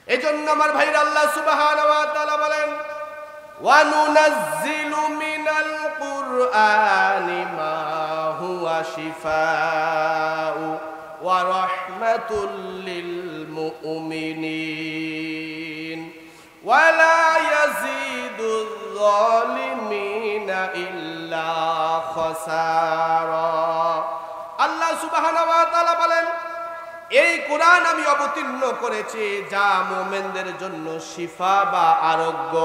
এজন্য আমার ভাইরা আল্লাহ সুবহানাহু ওয়া তাআলা বলেন ওয়া নুনাজ্জিলু মিনাল কুরআনি মা হুয়া শিফাউ ওয়া রাহমাতুল লিল মুমিনিন ওয়া লা ইয়াজিদুয যালিমিনা ইল্লা খাসারা। আল্লাহ সুবহানাহু ওয়া তাআলা বলেন এই কোরআন আমি অবতীর্ণ করেছি যা মুমিনদের জন্য শিফা বা আরোগ্য,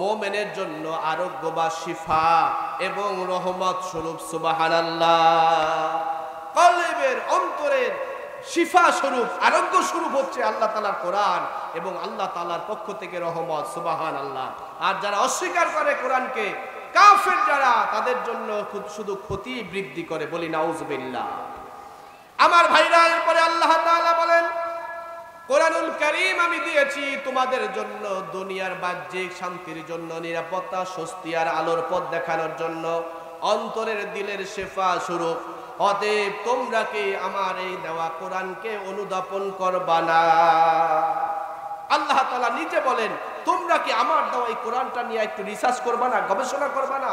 মুমিনের জন্য আরোগ্য বা শিফা এবং রহমত স্বরূপ। সুবহানাল্লাহ। কলবের অন্তরের শিফা স্বরূপ আরোগ্য স্বরূপ হচ্ছে আল্লাহ তাআলার কোরআন এবং আল্লাহ তাআলার পক্ষ থেকে রহমত। সুবহানাল্লাহ। আর যারা অস্বীকার করে কোরআনকে, কাফের যারা, তাদের জন্য শুধু ক্ষতি বৃদ্ধি করে। বলি নাউজুবিল্লাহ। আমার ভাইরা, এরপরে আল্লাহ তাআলা বলেন কোরআনুল কারীম আমি দিয়েছি তোমাদের জন্য দুনিয়ার বাহ্যিক শান্তির জন্য, নিরাপত্তা, স্বস্তি আর আলোর পথ দেখানোর জন্য, অন্তরের দিলের শেফা স্বরূপ। অতএব তোমরা কি আমার এই দেওয়া কোরআনকে অনুধাবন করবা না? আল্লাহ তাআলা নিজে বলেন তোমরা কি আমার দেওয়া এই কোরআনটা নিয়ে একটু রিসার্চ করবা না, গবেষণা করবা না,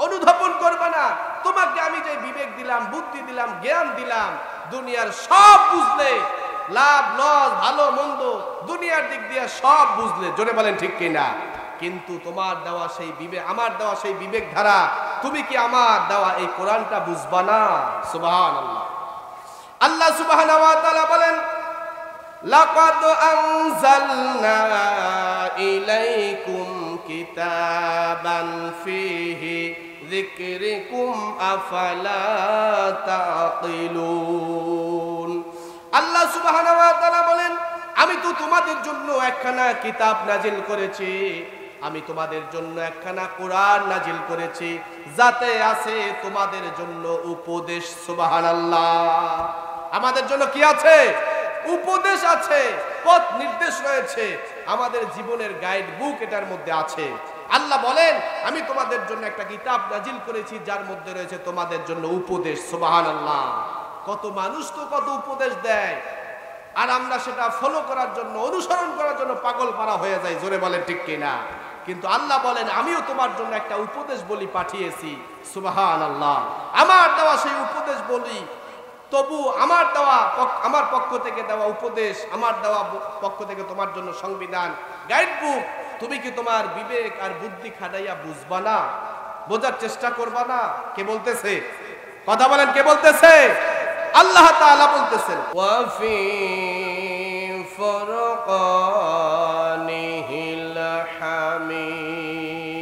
অনুধাবন করবা না? তোমাকে আমি যে বিবেক দিলাম, বুদ্ধি দিলাম, জ্ঞান দিলাম, দুনিয়ার সব বুঝলে, লাভ লস, ভালো মন্দ, দুনিয়ার দিক দিয়ে সব বুঝলে, জোরে বলেন ঠিক কিনা? কিন্তু তোমার দেওয়া সেই বিবেক, আমার দেওয়া সেই বিবেক ধারা, তুমি কি আমার দেওয়া এই কোরআনটা বুঝবা না? সুবহানাল্লাহ। আল্লাহ সুবহানাহু ওয়া তাআলা বলেন লাকাদ আনজালনা ইলাইকুম কিতাবান ফিহি যিকরিকুম আফালা তাকিলুন। আল্লাহ সুবহানাহু ওয়া তাআলা বলেন আমি তো তোমাদের জন্য একখানা কিতাব নাজিল করেছি, আমি তোমাদের জন্য একখানা কোরআন নাজিল করেছি যাতে আছে তোমাদের জন্য উপদেশ। সুবহানাল্লাহ। আমাদের জন্য কি আছে? উপদেশ আছে, পথ নির্দেশ রয়েছে, আমাদের জীবনের গাইড বুক এটার মধ্যে আছে। আল্লাহ বলেন আমি তোমাদের জন্য একটা কিতাব নাজিল করেছি যার মধ্যে রয়েছে তোমাদের জন্য উপদেশ। সুবহানাল্লাহ। কত মানুষ তো কত উপদেশ দেয়, আর আমরা সেটা ফলো করার জন্য, অনুসরণ করার জন্য পাগল পারা হয়ে যায়। জোরে বলেন ঠিক কিনা? কিন্তু আল্লাহ বলেন আমিও তোমার জন্য একটা উপদেশ বলি পাঠিয়েছি। সুবহানাল্লাহ। আমার দেওয়া সেই উপদেশ বলি, তবু আমার দেওয়া, আমার পক্ষ থেকে দেওয়া উপদেশ, আমার দেওয়া পক্ষ থেকে তোমার জন্য সংবিধান, গাইড বুক, তুমি কি তোমার বিবেক আর বুদ্ধি খাটাইয়া বুঝবা না, বোঝার চেষ্টা করবা না? কে বলতেছে? কথা বলেন, কে বলতেছে? আল্লাহ তাআলা বলতেছেন ওয়া ফি ফুরকানিহিল হামিদ।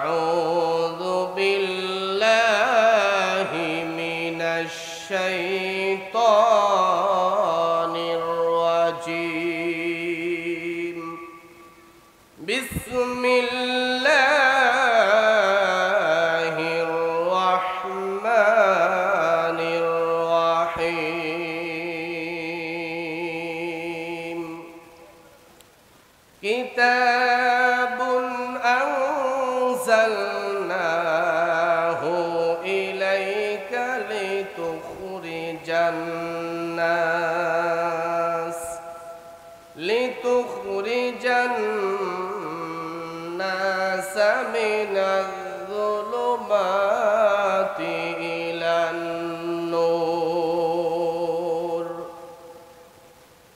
আউযু বিল্লাহি মিনাশ শাইতানির রাজীম। বিসমিল্লাহির রাহমানির রাহিম। কিতাবুন আনজালনাহু ইলাইকা লিতুখরিজান নাস মিনাজ যুলুমাতি ইলান নূর।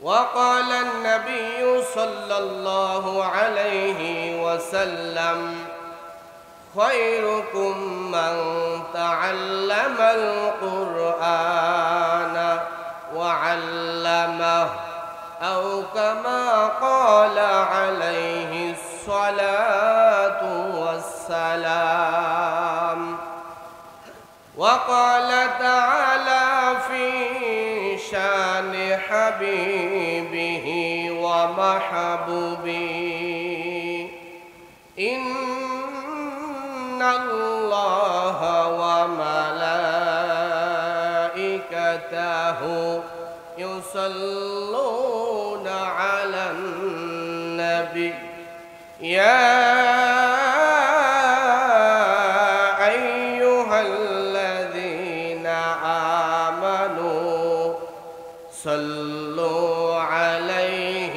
ওয়া ক্বালা আন-নাবিয়্যু সাল্লাল্লাহু আলাইহি ওয়াসাল্লাম খায়রুকুম মান তাআল্লামাল কুরআনা ওয়া 'আল্লামাহু আও কামা ক্বালা আলাইহিস সালাতু ওয়াসসালাম। ওয়া ক্বালা তাআলা ফি শানি হাবিবিহি ওয়া মাহবুবিহি ইন্নাল্লাহা ওয়া মালাইকাতাহু ইউসাল্লুনা আলান নাবী ইয়া আইয়ুহাল্লাযীনা আমানু صلوا عليه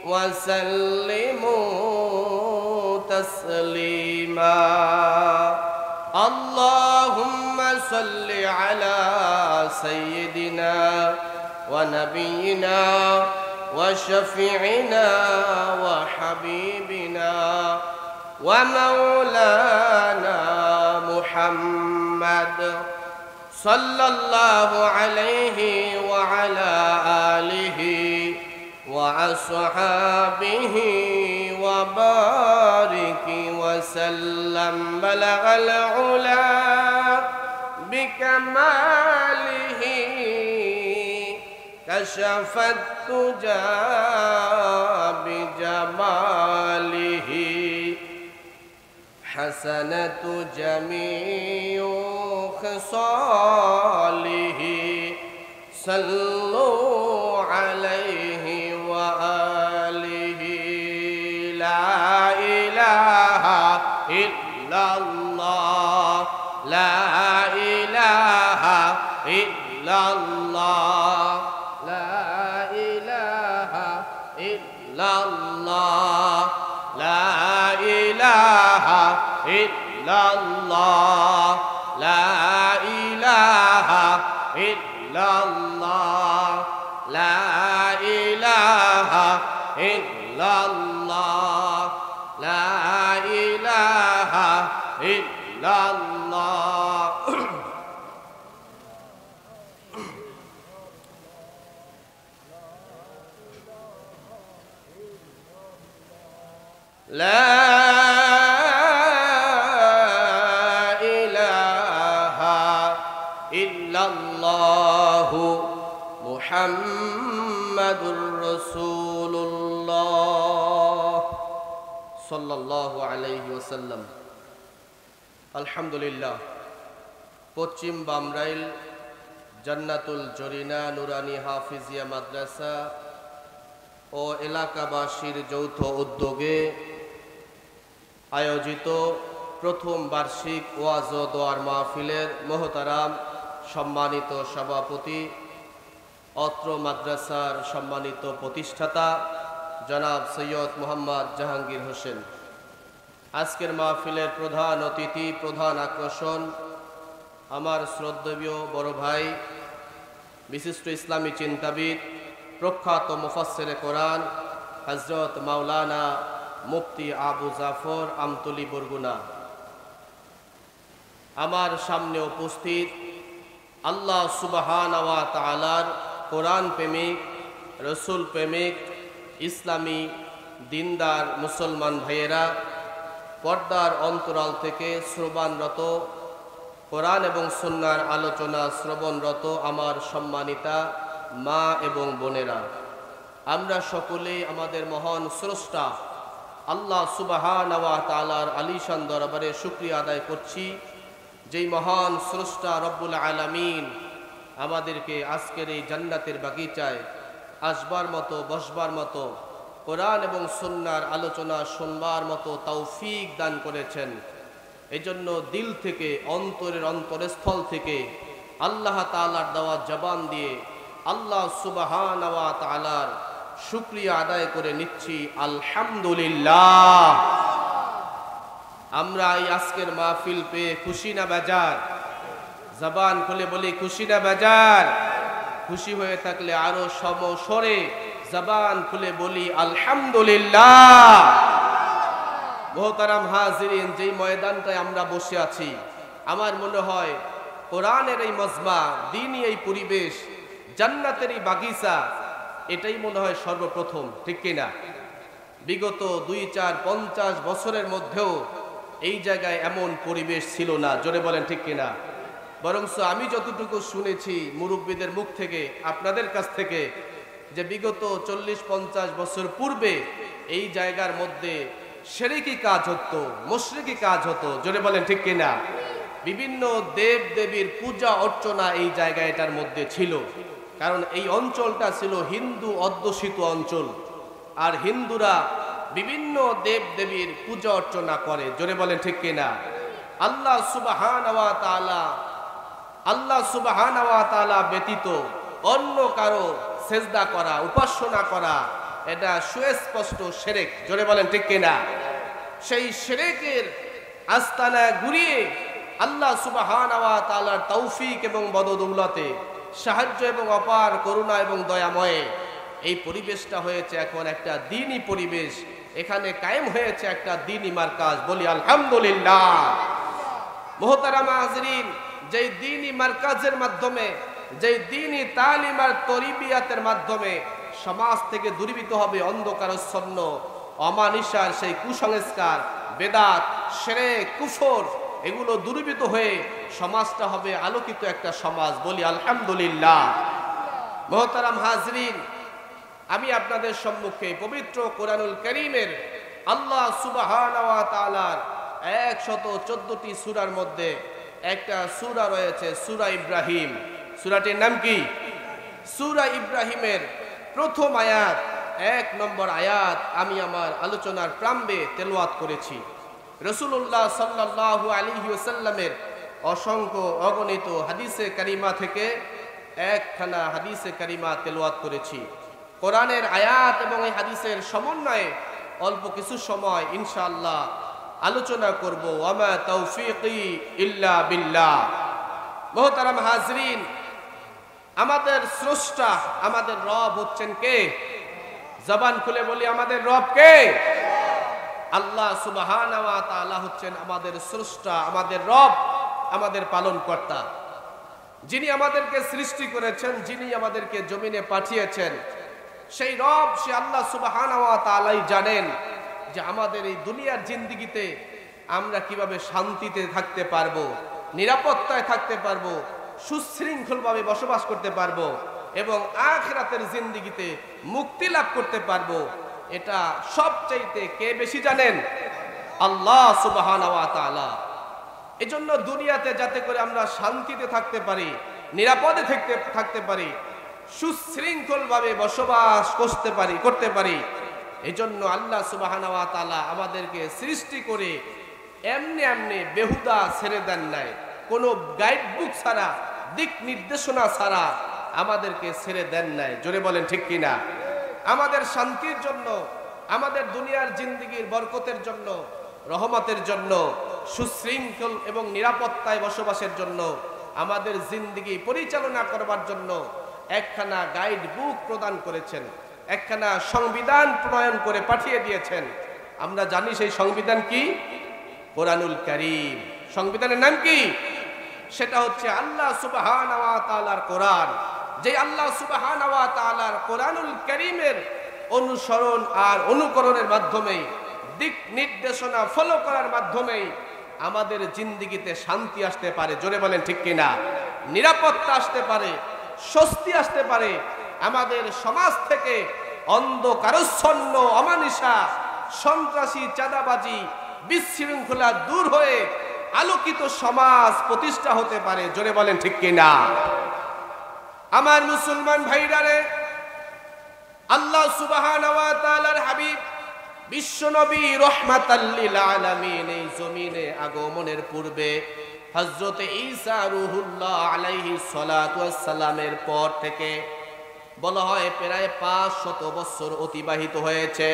وسلموا تسليما اللهم صل على سيدنا ونبينا وشفيعنا وحبيبنا ومولانا محمد صلى الله عليه وعلى آله وأصحابه وبارك وسلم بلغ العلا بكماله كشف الدجى بجماله حسنة جميع خصاله صلوا عليه وآله لا إله إلا الله لا إله إلا الله لا إله إلا الله لا إله إلا الله لا إله إلا الله لا إله إلا الله لا إله إلا الله لا إله إلا الله محمد رسول الله صلى الله عليه وسلم الحمد لله পশ্চিম বামরাইল জান্নাতুল জরিনা নুরানি হাফিজিয়া মাদ্রাসা ও এলাকাবাসীর যৌথ উদ্যোগে আয়োজিত প্রথম বার্ষিক ওয়াজ ও দোয়ার মাহফিলের মোহতারাম সম্মানিত সভাপতি অত্র মাদ্রাসার সম্মানিত প্রতিষ্ঠাতা জনাব সৈয়দ মোহাম্মদ জাহাঙ্গীর হোসেন, আজকের মাহফিলের প্রধান অতিথি, প্রধান আকর্ষণ আমার শ্রদ্ধেয় বড় ভাই, বিশিষ্ট ইসলামী চিন্তাবিদ, প্রখ্যাত মুফাসসিরে কোরআন হযরত মাওলানা মুফতি আবু জাফর আমতলী বরগুনা। আমার সামনে উপস্থিত আল্লাহ সুবহানাহু ওয়া তাআলার কোরআন প্রেমিক, রসুল প্রেমিক, ইসলামী দিনদার মুসলমান ভাইয়েরা, পর্দার অন্তরাল থেকে শ্রবণরত, কোরআন এবং সুন্নাহর আলোচনা শ্রবণরত আমার সম্মানিতা মা এবং বোনেরা, আমরা সকলেই আমাদের মহান স্রষ্টা আল্লাহ সুবহানাহু ওয়া তাআলার আলিশান দরবারে শুকরিয়া আদায় করছি, যেই মহান স্রষ্টা রব্বুল আলামিন আমাদেরকে আজকের এই জান্নাতের বাগিচায় আসবার মতো, বসবার মতো, কোরআন এবং সুন্নাহর আলোচনা শুনবার মতো তৌফিক দান করেছেন। এজন্য দিল থেকে, অন্তরের অন্তরস্থল থেকে আল্লাহ তাআলার দেওয়া জবান দিয়ে আল্লাহ সুবহানাহু ওয়া তাআলার শুকরিয়া আদায় করে নিচ্ছি আলহামদুলিল্লাহ। আমরা এই আজকের মাহফিল পেয়ে খুশি না বেজার? জবান খুলে বলি খুশি না বেজার? খুশি হয়ে থাকলে আরো সমস্বরে জবান খুলে বলি আলহামদুলিল্লাহ। মোহতারাম হাজিরিন, যেই ময়দানটায় আমরা বসে আছি, আমার মনে হয় কোরআনের এই মজমা, দ্বীনি এই পরিবেশ, জান্নাতের এই বাগিচা, এটাই মনে হয় সর্বপ্রথম, ঠিক কিনা? বিগত 2-4-50 বছরের মধ্যেও এই জায়গায় এমন পরিবেশ ছিল না, জোরে বলেন ঠিক কিনা? বরঞ্চ আমি যতটুকু শুনেছি মুরব্বীদের মুখ থেকে, আপনাদের কাছ থেকে, যে বিগত 40-50 বছর পূর্বে এই জায়গার মধ্যে শিরকি কাজ হতো, মুশরিকি কাজ হতো, জোরে বলেন ঠিক কিনা? বিভিন্ন দেব দেবীর পূজা অর্চনা এই জায়গাটার মধ্যে ছিল, কারণ এই অঞ্চলটা ছিল হিন্দু অধ্যুষিত অঞ্চল, আর হিন্দুরা বিভিন্ন দেব দেবীর পূজা অর্চনা করে, জোরে বলেন ঠিক কিনা? আল্লাহ সুবহানাহু ওয়া তাআলা ব্যতীত অন্য কারো সেজদা করা, উপাসনা করা, এটা সুস্পষ্ট শিরক। জোরে বলেন ঠিক কিনা? সেই শিরকের আস্তানা ঘুরিয়ে আল্লাহ সুবহানাহু ওয়া তাআলার তৌফিক এবং বদৌলতে, সাহায্য এবং অপার করুণা এবং দয়াময়ে এই পরিবেশটা হয়েছে এখন একটা দ্বীনি পরিবেশ। এখানে কায়েম হয়েছে একটা দ্বীনি মার্কাজ। বলি আলহামদুলিল্লাহ। মুহতারাম হাজরিন, যেই দ্বীনি মার্কাজের মাধ্যমে, যেই দ্বীনি তালিম আর তরবিয়াতের মাধ্যমে সমাজ থেকে দূরীভূত হবে অন্ধকারাচ্ছন্ন অমানিসার সেই কুসংস্কার, বেদাত, শিরক, কুফর, এগুলো দূরীভূত হয়ে সমাজটা হবে আলোকিত একটা সমাজ। বলি আলহামদুলিল্লাহ। মুহতারাম হাজরিন, আমি আপনাদের সম্মুখে পবিত্র কোরআনুল কারীমের আল্লাহ সুবহানাহু ওয়া তাআলার 114টি সূরার মধ্যে একটা সূরা রয়েছে, সূরা ইব্রাহিম। সূরাটির নাম কি? সূরা ইব্রাহিমের প্রথম আয়াত, 1 নম্বর আয়াত আমি আমার আলোচনার প্রারম্ভে তেলাওয়াত করেছি। রাসূলুল্লাহ সাল্লাল্লাহু আলাইহি ওয়াসাল্লামের অসংখ্য অগণিত হাদিসে কারিমা থেকে একখানা হাদিসে কারিমা তেলাওয়াত করেছি। কোরআনের আয়াত এবং এই হাদিসের সমন্বয়ে অল্প কিছু সময় ইনশাআল্লাহ আলোচনা করব। ওয়ামা তাওফীকি ইল্লা বিল্লাহ। মুহতারাম হাজরিন, আমাদের স্রষ্টা, আমাদের রব হচ্ছেন কে? জবান খুলে বলি, আমাদের রব কে? আল্লাহ সুবহানাহু ওয়া তাআলা হচ্ছেন আমাদের স্রষ্টা, আমাদের রব, আমাদের পালনকর্তা। যিনি আমাদেরকে সৃষ্টি করেছেন, যিনি আমাদেরকে জমিনে পাঠিয়েছেন, সেই রব, সে আল্লাহ সুবহানাহু ওয়া তাআলাই জানেন যে আমাদের এই দুনিয়ার জিন্দেগিতে আমরা কিভাবে শান্তিতে থাকতে পারবো, নিরাপত্তায় থাকতে পারবো, সুশৃঙ্খলভাবে বসবাস করতে পারবো এবং আখিরাতের জিন্দেগিতে মুক্তি লাভ করতে পারবো। এটা সবচাইতে কে বেশি জানেন? আল্লাহ সুবহানাহু ওয়া তাআলা। এজন্য দুনিয়াতে যাতে করে আমরা শান্তিতে থাকতে পারি, নিরাপদে থাকতে পারি, সুশৃঙ্খলভাবে বসবাস করতে পারি, এজন্য আল্লাহ সুবহানাহু ওয়া তাআলা আমাদেরকে সৃষ্টি করে এমনি এমনি বেহুদা ছেড়ে দেন নাই। কোনো গাইড বুক ছাড়া, দিক নির্দেশনা ছাড়া আমাদেরকে ছেড়ে দেন নাই। জোরে বলেন ঠিক কিনা? আমাদের শান্তির জন্য, আমাদের দুনিয়ার জিন্দেগির বরকতের জন্য, রহমতের জন্য, সুশৃঙ্খল এবং নিরাপত্তায় বসবাসের জন্য, আমাদের জিন্দেগি পরিচালনা করবার জন্য একখানা গাইড বুক প্রদান করেছেন, একখানা সংবিধান প্রণয়ন করে পাঠিয়ে দিয়েছেন। আমরা জানি সেই সংবিধান কি? কোরআনুল কারীম। সংবিধানের নাম কি? সেটা হচ্ছে আল্লাহ সুবহানাহু ওয়া তাআলার কোরআন। যে আল্লাহ সুবহানাহু ওয়া তাআলার কোরআনুল কারীমের অনুসরণ আর অনুকরণের মাধ্যমে, দিক নির্দেশনা ফলো করার মাধ্যমে আমাদের জিন্দেগিতে শান্তি আসতে পারে। জোরে বলেন ঠিক কিনা? নিরাপত্তা আসতে পারে, স্বস্তি আসতে পারে। আমাদের সমাজ থেকে অন্ধকারাচ্ছন্ন অমানিসা, সন্ত্রাসী, চাঁদাবাজি, বিশৃঙ্খলা দূর হয়ে আলোকিত সমাজ প্রতিষ্ঠা হতে পারে। জোরে বলেন ঠিক কিনা? আমার মুসলমান ভাইরারে, আল্লাহ সুবহানাহু ওয়া তাআলার হাবিব বিশ্বনবী রাহমাতাল লিল আলামিন এই জমিনে আগমনের পূর্বে হযরত ঈসা রূহুল্লাহ আলাইহিস সালাতু ওয়াস সালামের পর থেকে বলা হয় প্রায় 500 বছর অতিবাহিত হয়েছে।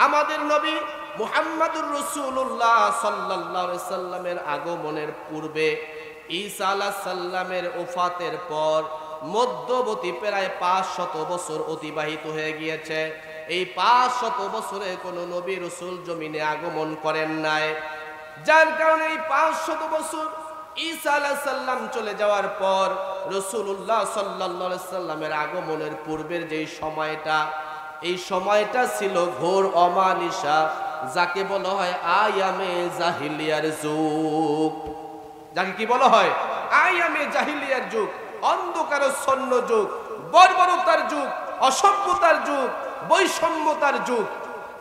আমাদের নবী মুহাম্মদুর রাসূলুল্লাহ সাল্লাল্লাহু আলাইহি সাল্লামের আগমনের পূর্বে ঈসা আলাইহিস সালামের ওফাতের পর মধ্যবর্তী প্রায় 500 বছর অতিবাহিত হয়ে গিয়েছে। এই 500 বছরে কোনো নবী রাসূল জমিনে আগমন করেন নাই, যার কারণে এই 500 বছর ঈসা আলাইহিস সালাম চলে যাওয়ার পর রাসূলুল্লাহ সাল্লাল্লাহু আলাইহি সাল্লামের আগমনের পূর্বের যেই সময়টা, এই সময়টা ছিল ঘোর অমানিসা, যাকে বলা হয় আয়ামে জাহিলিয়ার যুগ। যাকে কি বলা হয়? আয়ামে জাহিলিয়ার যুগ, অন্ধকারাচ্ছন্ন যুগ, বর্বরতার যুগ, অসভ্যতার যুগ, বৈষম্যতার যুগ।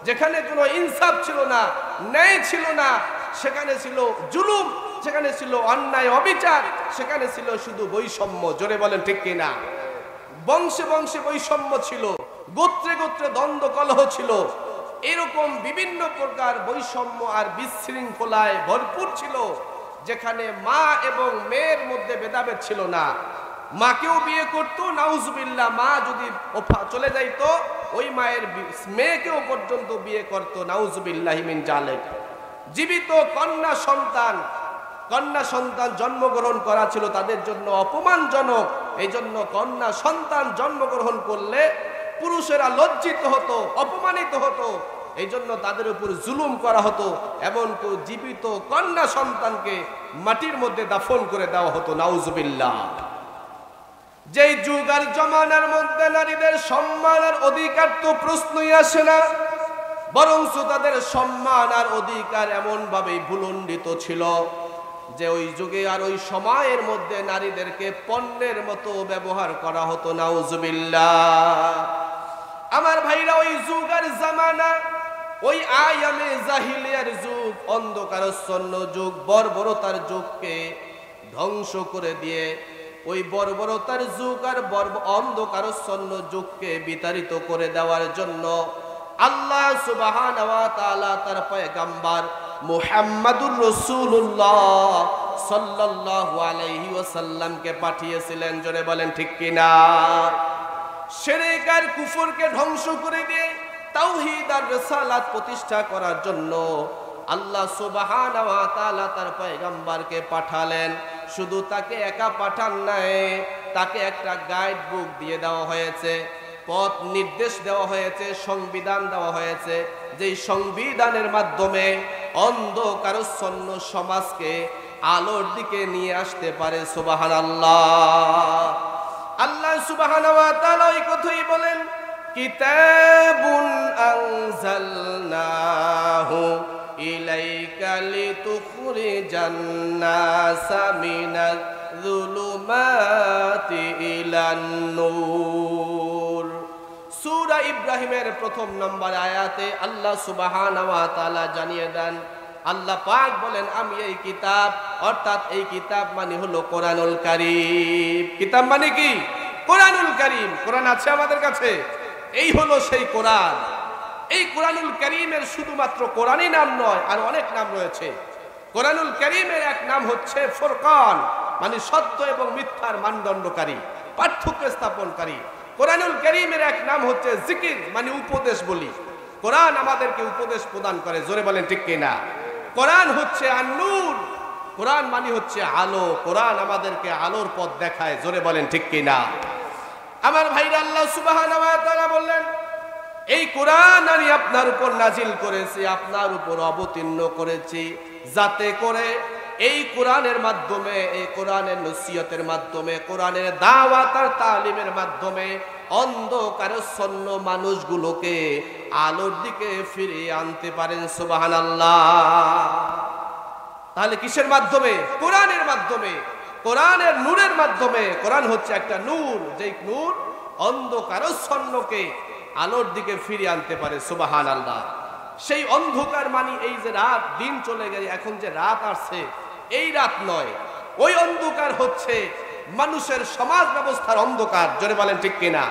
যেখানে কোনো ইনসাফ ছিল না, ন্যায় ছিল না, সেখানে ছিল জুলুম, সেখানে ছিল অন্যায় অবিচার, সেখানে ছিল শুধু বৈষম্য। জোরে বলেন ঠিক কিনা? বংশে বংশে বৈষম্য ছিল, গোত্রে গোত্রে দ্বন্দ্ব কলহ ছিল, এরকম বিভিন্ন প্রকার বৈষম্য আর বিশৃঙ্খলায় ভরপুর ছিল, যেখানে মা এবং মেয়ের মধ্যে ভেদাভেদ ছিল না, মাকেও বিয়ে করতো, নাউজুবিল্লাহ, মা যদি চলে যাইতো ওই মায়ের মেয়েকেও পর্যন্ত বিয়ে করতো, নাউজুবিল্লাহি মিন জালিক। জীবিত কন্যা সন্তান জন্মগ্রহণ করা ছিল তাদের জন্য অপমানজনক। এই জন্য কন্যা সন্তান জন্মগ্রহণ করলে পুরুষেরা লজ্জিত হতো, অপমানিত হতো, এই জন্য তাদের উপর জুলুম করা হতো, এমনকি জীবিত কন্যা সন্তানকে মাটির মধ্যে দাফন করে দেওয়া হতো, নাউজুবিল্লাহ। যেই যুগ আর জমানার মধ্যে নারীদের সম্মান আর অধিকার তো প্রশ্নই আসে না, বরং তাদের সম্মান আর অধিকার এমন ভাবে ভুলণ্ডিত ছিল যে ওই যুগে আর ওই সময়ের মধ্যে নারীদেরকে পণ্যের মতো ব্যবহার করা হতো, নাউজুবিল্লাহ। আমার ভাইরা, ওই যুগ আর জামানা, ওই আয়ামে জাহিলিয়ার যুগ, অন্ধকারাচ্ছন্ন যুগ, বর্বরতার যুগকে ধ্বংস করে দিয়ে ওই বর্বরতার যুগ আর অন্ধকারাচ্ছন্ন যুগকে বিতাড়িত করে দেওয়ার জন্য আল্লাহ সুবহানাহু ওয়া তাআলা তার পয়গম্বর মুহাম্মাদুর রাসূলুল্লাহ সাল্লাল্লাহু আলাইহি ওয়াসাল্লামকে পাঠিয়েছিলেন। জোরে বলেন ঠিক কিনা? শিরক আর কুফরকে ধ্বংস করে দিয়ে তাওহীদ আর রিসালাত প্রতিষ্ঠা করার জন্য আল্লাহ সুবহানাহু ওয়া তাআলা তার পয়গম্বরকে পাঠালেন। শুধু তাকে একা পাঠান নাই, তাকে একটা গাইড বুক দিয়ে দেওয়া হয়েছে, পথ নির্দেশ দেওয়া হয়েছে, সংবিধান দেওয়া হয়েছে, যেই সংবিধানের মাধ্যমে অন্ধকারাচ্ছন্ন সমাজকে আলোর দিকে নিয়ে আসতে পারে। সুবহানাল্লাহ। আল্লাহ সুবহানাহু ওয়া তাআলা এই কথাই বলেন, কিতাবুন আনজালনাহু ইলাইকা লিতুখরিজান নাসা মিনাজ যুলুমাতি ইলান নূর। সূরা ইব্রাহিমের প্রথম নম্বর আয়াতে আল্লাহ সুবহানাহু ওয়া তাআলা জানিয়ে দেন, আল্লাহ পাক বলেন, আমি এই কিতাব, অর্থাৎ এই কিতাব মানে হলো কোরআনুল কারীম। কিতাব মানে কি? কোরআনুল কারীম। কোরআন আছে আমাদের কাছে, এই হলো সেই কোরআন। এই কোরআনুল কারীমের শুধুমাত্র কোরআনই নাম নয়, আর অনেক নাম রয়েছে। কোরআনুল কারীমের এক নাম হচ্ছে ফুরকান, মানে সত্য এবং মিথ্যার মানদণ্ডকারী, পার্থক্য স্থাপনকারী। কোরআনুল কারীমের এক নাম হচ্ছে জিকির, মানে উপদেশ বলি। কোরআন আমাদেরকে উপদেশ প্রদান করে। জোরে বলেন ঠিক কিনা? কোরআন হচ্ছে আন-নূর, কোরআন মানে হচ্ছে আলো। কোরআন আমাদেরকে আলোর পথ দেখায়। জোরে বলেন ঠিক কিনা? আমার ভাইরা, আল্লাহ সুবহানাহু ওয়া তাআলা বললেন, এই কোরআন আমি আপনার উপর নাজিল করেছি, আপনার উপর অবতীর্ণ করেছি, যাতে করে এই কোরআনের মাধ্যমে, এই কোরআনের নসিহতের মাধ্যমে, কোরআনের দাওয়াত আর তালিমের মাধ্যমে অন্ধকারাচ্ছন্ন মানুষগুলোকে আলোর দিকে ফিরিয়ে আনতে পারেন। সুবহানাল্লাহ। তাহলে কিসের মাধ্যমে? কোরআনের মাধ্যমে, কোরআনের নূরের মাধ্যমে। কোরআন হচ্ছে একটা নূর, যেই নূর অন্ধকারাচ্ছন্নকে আলোর দিকে ফিরিয়ে আনতে পারে। সুবহানাল্লাহ। সেই অন্ধকার মানে এই যে রাত, দিন চলে গেছে, এখন যে রাত আসছে, এই রাত নয়। ওই অন্ধকার হচ্ছে মানুষের সমাজ ব্যবস্থার অন্ধকার। জোরে বলেন ঠিক কিনা?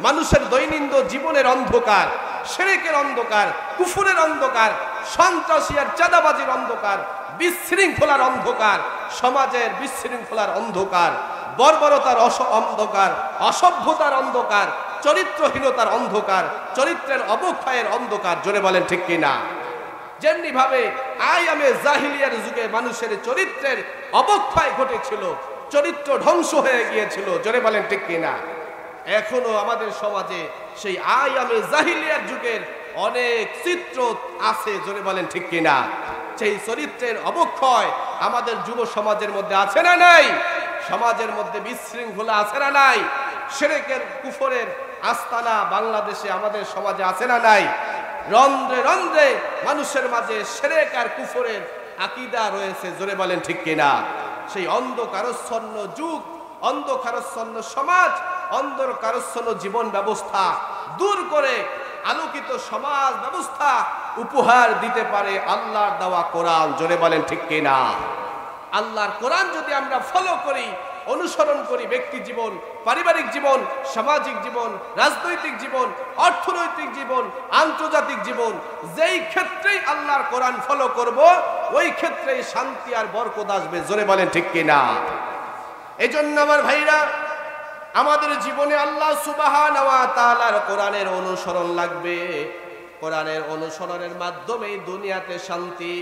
মানুষের দৈনন্দিন জীবনের অন্ধকার, শিরকের অন্ধকার, কুফরের অন্ধকার, সন্ত্রাসী আর চাঁদাবাজির অন্ধকার, বিশৃঙ্খলার অন্ধকার, সমাজের বিশৃঙ্খলার অন্ধকার, বর্বরতার অন্ধকার, অসভ্যতার অন্ধকার, চরিত্রহীনতার অন্ধকার, চরিত্রের অবক্ষয়ের অন্ধকার। জোরে বলেন ঠিক কিনা? যেমনি ভাবে আয়ামে জাহিলিয়ার যুগে মানুষের চরিত্রের অবক্ষয় ঘটেছিল, চরিত্র ধ্বংস হয়ে গিয়েছিল। জোরে বলেন ঠিক কিনা? এখনো আমাদের সমাজে সেই আয়ামে জাহিলিয়ার যুগের অনেক চিত্র আছে। জোরে বলেন ঠিক কিনা? সেই চরিত্রের অবক্ষয় আমাদের যুব সমাজের মধ্যে আছে না নাই? সমাজের মধ্যে বিশৃঙ্খলা আছে না নাই? শিরকের কুফরের আস্তানা বাংলাদেশে আমাদের সমাজে আছে না নাই? রন্ধ্রে রন্ধ্রে মানুষের মাঝে শিরক আর কুফরের আকীদা রয়েছে। জোরে বলেন ঠিক কিনা? সেই অন্ধকারাচ্ছন্ন যুগ, অন্ধকারাচ্ছন্ন সমাজ, অন্ধকারাচ্ছন্ন জীবন ব্যবস্থা দূর করে আলোকিত সমাজ ব্যবস্থা উপহার দিতে পারে আল্লাহর দেওয়া কোরআন। জোরে বলেন ঠিক কিনা? আল্লাহর কোরআন যদি আমরা ফলো করি, অনুসরণ করি, ব্যক্তি জীবন, পারিবারিক জীবন, সামাজিক জীবন, রাজনৈতিক জীবন, অর্থনৈতিক জীবন, আন্তর্জাতিক জীবন, যেই ক্ষেত্রেই আল্লাহর কোরআন ফলো করব, ওই ক্ষেত্রেই শান্তি আর বরকত আসবে। জোরে বলেন ঠিক কিনা? এই জন্য আমার ভাইরা, আমাদের জীবনে আল্লাহ সুবহানাহু ওয়া তাআলার কোরআনের অনুসরণ লাগবে। কোরআনের অনুসরণের মাধ্যমে দুনিয়াতে শান্তি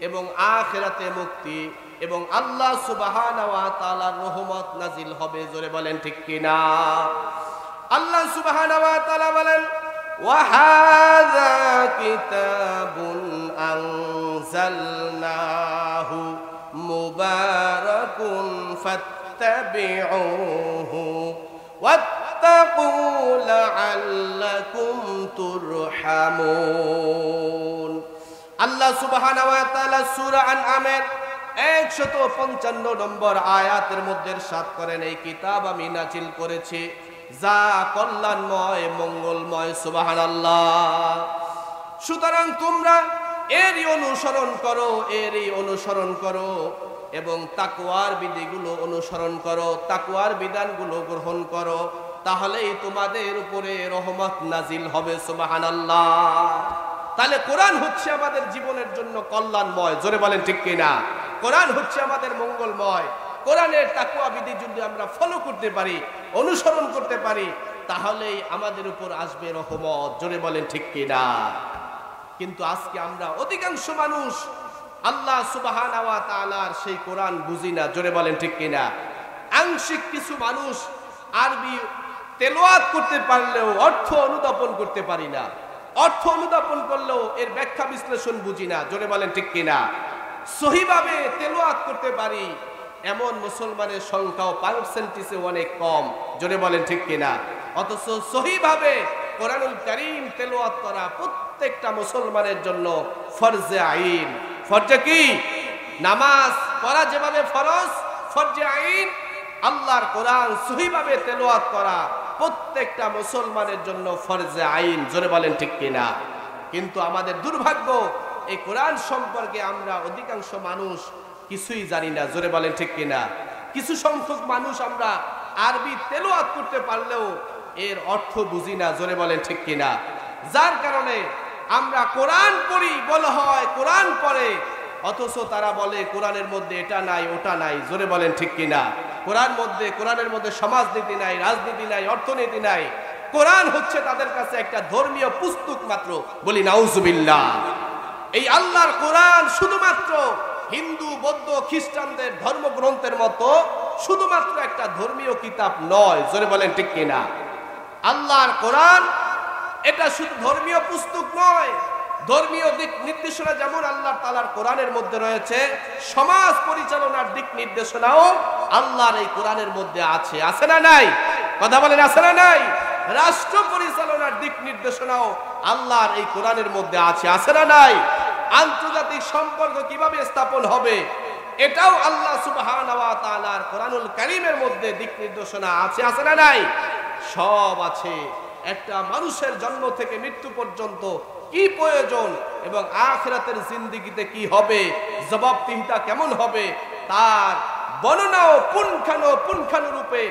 এবং আখিরাতে মুক্তি এবং আল্লাহ সুবহানাহু ওয়া তাআলার রহমত নাজিল হবে। জোরে বলেন ঠিক কিনা? আল্লাহ সুবহানাহু ওয়া তাআলা বলেন, ওয়া হাযা কিতাবুন আনজালনাহু মুবারাকুন ফাত্তাবিউহু ওয়াত্তাকু লাআল্লাকুম তুরহামুন। আল্লাহ সুবহানাহু ওয়া তাআলা সূরা আনআমের 155 নম্বর আয়াতের মধ্যে ইরশাদ করেন, এই কিতাব আমি নাজিল করেছি যা কল্যাণময় মঙ্গলময়। সুবহানাল্লাহ। সুতরাং তোমরা এরই অনুসরণ করো, এরই অনুসরণ করো এবং তাকওয়ার বিধিগুলো অনুসরণ করো, তাকওয়ার বিধানগুলো গ্রহণ করো, তাহলেই তোমাদের উপরে রহমত নাজিল হবে। সুবহানাল্লাহ। তাহলে কোরআন হচ্ছে আমাদের জীবনের জন্য কল্যাণময়। জোরে বলেন ঠিক কিনা? কোরআন হচ্ছে আমাদের মঙ্গলময়। কোরআনের তাকওয়া বিধি যদি আমরা ফলো করতে পারি, অনুসরণ করতে পারি, তাহলেই আমাদের উপর আসবে রহমত। জোরে বলেন ঠিক কিনা? কিন্তু আজকে আমরা অধিকাংশ মানুষ আল্লাহ সুবহানাহু ওয়া তাআলার সেই কোরআন বুঝি না। জোরে বলেন ঠিক কিনা? আংশিক কিছু মানুষ আরবি তেলাওয়াত করতে পারলেও অর্থ অনুধাবন করতে পারি না, অর্থ অনুধাবন করলেও এর ব্যাখ্যা বিশ্লেষণ বুঝি না। জোরে বলেন ঠিক কিনা? সহিভাবে তেলাওয়াত করতে পারি এমন মুসলমানের সংখ্যাও পার্সেন্টেজে অনেক কম। জোরে বলেন ঠিক কিনা? অথচ সহিভাবে কোরআনুল কারীম তেলাওয়াত করা প্রত্যেকটা মুসলমানের জন্য ফরজে আইন। ফরজে কি? নামাজ পড়া যেভাবে ফরজ, ফরজে আইন আল্লাহর কোরআন সহিভাবে তেলাওয়াত করা প্রত্যেকটা মুসলমানের জন্য ফরজে আইন। জোরে বলেন ঠিক কিনা? কিন্তু আমাদের দুর্ভাগ্য, এই কোরআন সম্পর্কে আমরা অধিকাংশ মানুষ কিছুই জানি না। জোরে বলেন ঠিক কিনা? কিছু সংখ্যক মানুষ আমরা আরবি তেলাওয়াত করতে পারলেও এর অর্থ বুঝি না। জোরে বলেন ঠিক কিনা? যার কারণে আমরা কোরআন পড়ি, বলা হয় কোরআন পড়ে, অথচ তারা বলে কোরআনের মধ্যে এটা নাই ওটা নাই। জোরে বলেন ঠিক কিনা? কোরআনের মধ্যে সমাজনীতি নাই, রাজনীতি নাই, অর্থনীতি নাই। কোরআন হচ্ছে তাদের কাছে একটা ধর্মীয় পুস্তক মাত্র। বলি নাউজুবিল্লাহ। এই আল্লাহর কোরআন শুধুমাত্র হিন্দু, বৌদ্ধ, খ্রিস্টানদের ধর্মগ্রন্থের মতো শুধুমাত্র একটা ধর্মীয় কিতাব নয়। জোরে বলেন ঠিক কিনা? আল্লাহর কোরআন এটা শুধু ধর্মীয় পুস্তক নয়, ধর্মীয় দিক নির্দেশনা যেমন আল্লাহ তাআলার কোরআনের মধ্যে রয়েছে, সমাজ পরিচালনার দিক নির্দেশনাও আল্লাহর এই কোরআনের মধ্যে আছে। আছে না নাই? কথা বলেন, আছে না নাই? রাষ্ট্র পরিচালনার দিক নির্দেশনাও আল্লাহর এই কোরআনের মধ্যে আছে। আছে না নাই? আন্তর্জাতিক সম্পর্ক কিভাবে স্থাপন হবে, এটাও আল্লাহ সুবহানাহু ওয়া তাআলার কোরআনুল কারীমের মধ্যে দিক নির্দেশনা আছে। আছে না নাই? সব আছে। একটা মানুষের জন্ম থেকে মৃত্যু পর্যন্ত কি প্রয়োজন এবং আখিরাতের জিন্দেগিতে কি হবে, জবাবদিহিতা কেমন হবে, তার বর্ণনাও পুঙ্খানুরূপে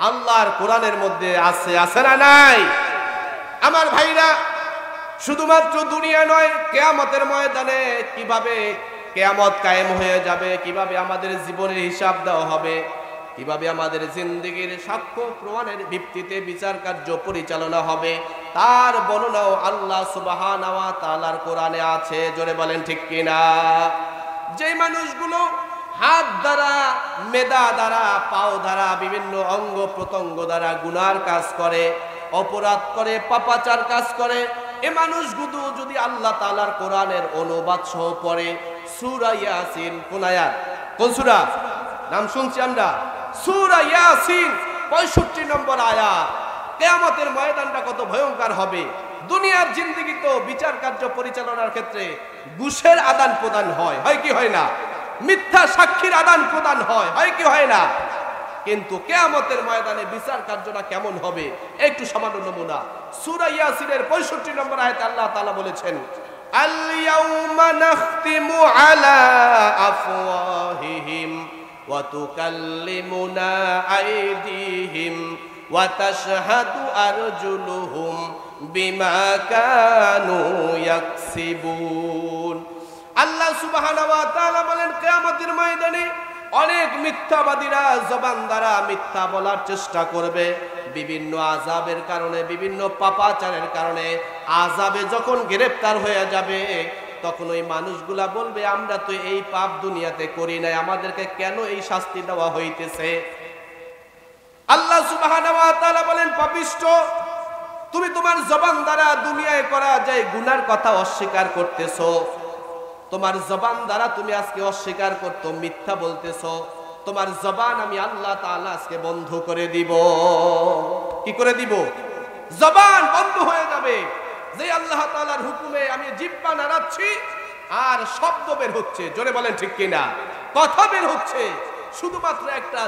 আল্লাহর কোরআনের মধ্যে আছে। আছে না নাই? আমার ভাইরা, শুধুমাত্র দুনিয়া নয়, কিয়ামতের ময়দানে কিভাবে কিয়ামত কায়েম হয়ে যাবে, কিভাবে আমাদের জীবনের হিসাব দেওয়া হবে, কিভাবে আমাদের জিন্দেগির সাক্ষ্য প্রমাণের ভিত্তিতে বিচার কার্য পরিচালনা হবে, তার বর্ণনাও আল্লাহ সুবহানাহু ওয়া তাআলার কোরআনে আছে। জোরে বলেন ঠিক কিনা? যে মানুষগুলো হাত দ্বারা, মেদা দ্বারা, পাও দ্বারা, বিভিন্ন অঙ্গ প্রত্যঙ্গ দ্বারা গুনার কাজ করে, অপরাধ করে, পাপাচার কাজ করে, এ মানুষগুলো যদি আল্লাহ তাআলার কোরআনের অনুবাদ সহ পড়ে, সূরা ইয়াসিন, কোন আয়াত? কোন সূরা? নাম শুনছি আমরা, সূরা ইয়াসিন 65 নম্বর আয়াত। কিয়ামতের ময়দানটা কত ভয়ঙ্কর হবে। দুনিয়ার জিন্দেগি তো বিচার কার্য পরিচালনার ক্ষেত্রে ঘুষের আদান প্রদান হয়, হয় কি হয় না? মিথ্যা সাক্ষীর আদান প্রদান হয়, হয় কি হয় না? কিন্তু কিয়ামতের ময়দানে বিচার কার্যটা কেমন হবে একটু সামান্য নমুনা। সূরা ইয়াসিনের 65 নম্বর আয়াতে আল্লাহ তাআলা বলেছেন, আল ইয়াউমা নাখতিমু আলা আফওয়াহিহিম ওয়া তুকাল্লিমুনা আইদিহিম ওয়া তাশহাদু আরজুলুহুম বিমা কানু ইয়াকসিবুন। আল্লাহ সুবহানাহু ওয়া তাআলা বলেন, কিয়ামতের ময়দানে অনেক মিথ্যাবাদীরা জবান দ্বারা মিথ্যা বলার চেষ্টা করবে, বিভিন্ন আযাবের কারণে, বিভিন্ন পাপাচারের কারণে আযাবে যখন গ্রেফতার হয়ে যাবে, তখন ওই মানুষগুলা বলবে আমরা তো এই পাপ দুনিয়াতে করি নাই, আমাদেরকে কেন এই শাস্তি দেওয়া হইতেছে? আল্লাহ সুবহানাহু ওয়া তাআলা বলেন, পাপিষ্ঠ, তুমি তোমার জবান দ্বারা দুনিয়ায় করা যায় গুনার কথা অস্বীকার করতেছো। তোমার জবান দ্বারা তুমি আজকে অস্বীকার করতো, মিথ্যা বলতেছো। তোমার জবান আমি আল্লাহ তাআলা আজকে বন্ধ করে দিব। কি করে দিব? জবান বন্ধ হয়ে যাবে। যে আল্লাহ তাআলার হুকুমে আমি জিহ্বা নাড়াচ্ছি আর শব্দ বের হচ্ছে, জোরে বলেন ঠিক কিনা? কথা বের হচ্ছে, শুধুমাত্র একটা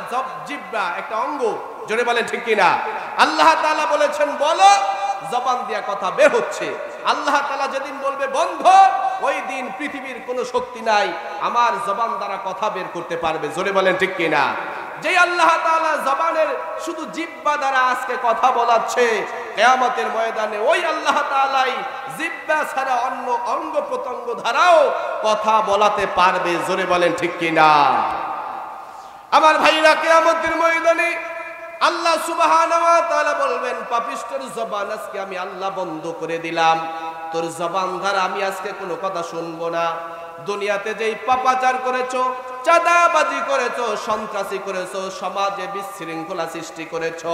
জিহ্বা, একটা অঙ্গ, জোরে বলেন ঠিক কিনা? আল্লাহ তাআলা বলেছেন বলো, জবান দিয়া কথা বের হচ্ছে। আল্লাহ তাআলা যেদিন বলবে বন্ধ, ওই দিন পৃথিবীর কোনো শক্তি নাই আমার জবান দ্বারা কথা বের করতে পারবে, জোরে বলেন ঠিক কিনা? যে আল্লাহ তাআলা জবানের শুধু জিহ্বা দ্বারা আজকে কথা বলাচ্ছে, কিয়ামতের ময়দানে ওই আল্লাহ তাআলাই জিহ্বা ছাড়া অন্য অঙ্গ প্রত্যঙ্গ দ্বারাও কথা বলাতে পারবে, জোরে বলেন ঠিক কিনা? আমার ভাইরা, কিয়ামতের ময়দানে আল্লাহ সুবহানাহু ওয়া তাআলা বলবেন, পাপিষ্ঠের জবান আজকে আমি আল্লাহ বন্ধ করে দিলাম, তোর জবান দ্বারা আমি আজকে কোনো কথা শুনবো না। দুনিয়াতে যেই পাপাচার করেছো, চাঁদাবাজি করেছো, সন্ত্রাসী করেছো, সমাজে বিশৃঙ্খলা সৃষ্টি করেছো,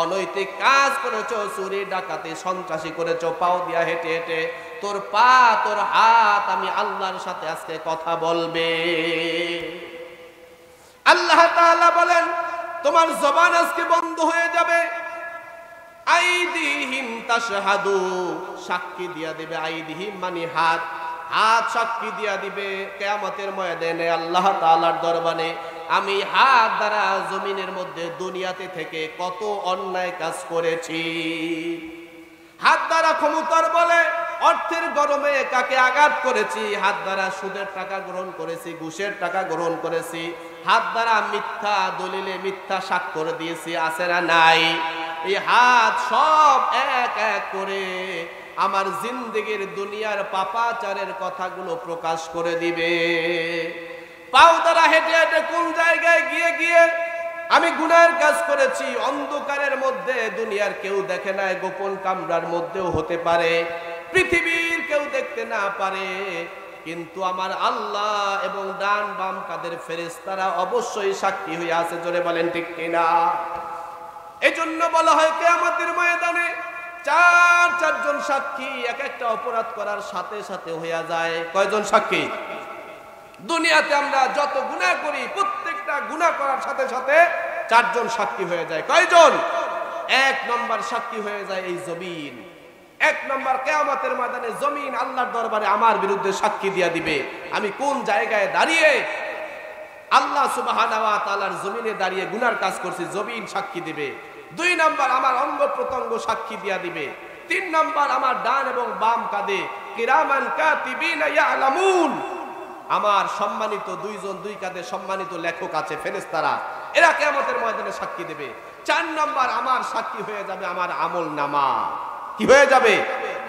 অনৈতিক কাজ করেছো, চুরি ডাকাতি সন্ত্রাসী করেছো, পাও দিয়া হেঁটে হেঁটে, তোর পা তোর হাত আমি আল্লাহর সাথে আজকে কথা বলবে। আল্লাহ তাআলা বলেন তোমার জবান আজকে বন্ধ হয়ে যাবে। আইদিহিম তাশহাদু, সাক্ষী দিয়া দিবে। আইদিহিম মানে হাত, হাত সাক্ষী দিয়া দিবে কিয়ামতের ময়দানে আল্লাহ তাআলার দরবারে, আমি হাত দ্বারা জমিনের মধ্যে দুনিয়াতে থেকে কত অন্যায় কাজ করেছি। হাত দ্বারা ক্ষমতার বলে অর্থের গরমে কাকে আঘাত করেছি, হাত দ্বারা সুদের টাকা গ্রহণ করেছি, ঘুষের টাকা গ্রহণ করেছি, হাত দ্বারা মিথ্যা দলিলে মিথ্যা স্বাক্ষর দিয়েছি, আছে না নাই? এই হাত সব এক এক করে আমার জিন্দেগির দুনিয়ার পাপাচারের কথাগুলো প্রকাশ করে দিবে। পাও দ্বারা হেঁটে হেঁটে কোন জায়গায় গিয়ে গিয়ে আমি গুনাহের কাজ করেছি, অন্ধকারের মধ্যে, দুনিয়ার কেউ দেখে নাই, গোপন কামরার মধ্যেও হতে পারে, পৃথিবীর কেউ দেখতে না পারে, কিন্তু আমার আল্লাহ এবং ডান বাম কাদের ফেরেশতারা অবশ্যই সাক্ষী হয়ে আছে, জোরে বলেন ঠিক কিনা? এজন্য বলা হয় কিয়ামতের ময়দানে চারজন সাক্ষী এক একটা অপরাধ করার সাথে সাথে হয়ে যায়। কয়জন সাক্ষী? দুনিয়াতে আমরা যত গুনাহ করি প্রত্যেকটা গুনাহ করার সাথে সাথে চারজন সাক্ষী হয়ে যায়। কয়জন? এক নম্বর সাক্ষী হয়ে যায় এই জমিন। এক নম্বর কিয়ামতের ময়দানে জমিন আল্লাহর দরবারে আমার বিরুদ্ধে সাক্ষী দিয়া দিবে, আমি কোন জায়গায় দাঁড়িয়ে আল্লাহ সুবহানাহু ওয়া তাআলার জমিনে দাঁড়িয়ে গুনার কাজ করছি, জমিন সাক্ষী দিবে। দুই নম্বর আমার অঙ্গ প্রত্যঙ্গ সাক্ষী দিয়া দিবে। তিন নম্বর আমার ডান এবং বাম কাঁধে কিরামান কাতিবিনা ইয়ালামুন, আমার সম্মানিত দুইজন, দুই কাঁধে সম্মানিত লেখক আছে, ফেরেশতারা, এরা কিয়ামতের ময়দানে সাক্ষী দেবে। চার নম্বর আমার সাক্ষী হয়ে যাবে আমার আমল নামা। কি হয়ে যাবে?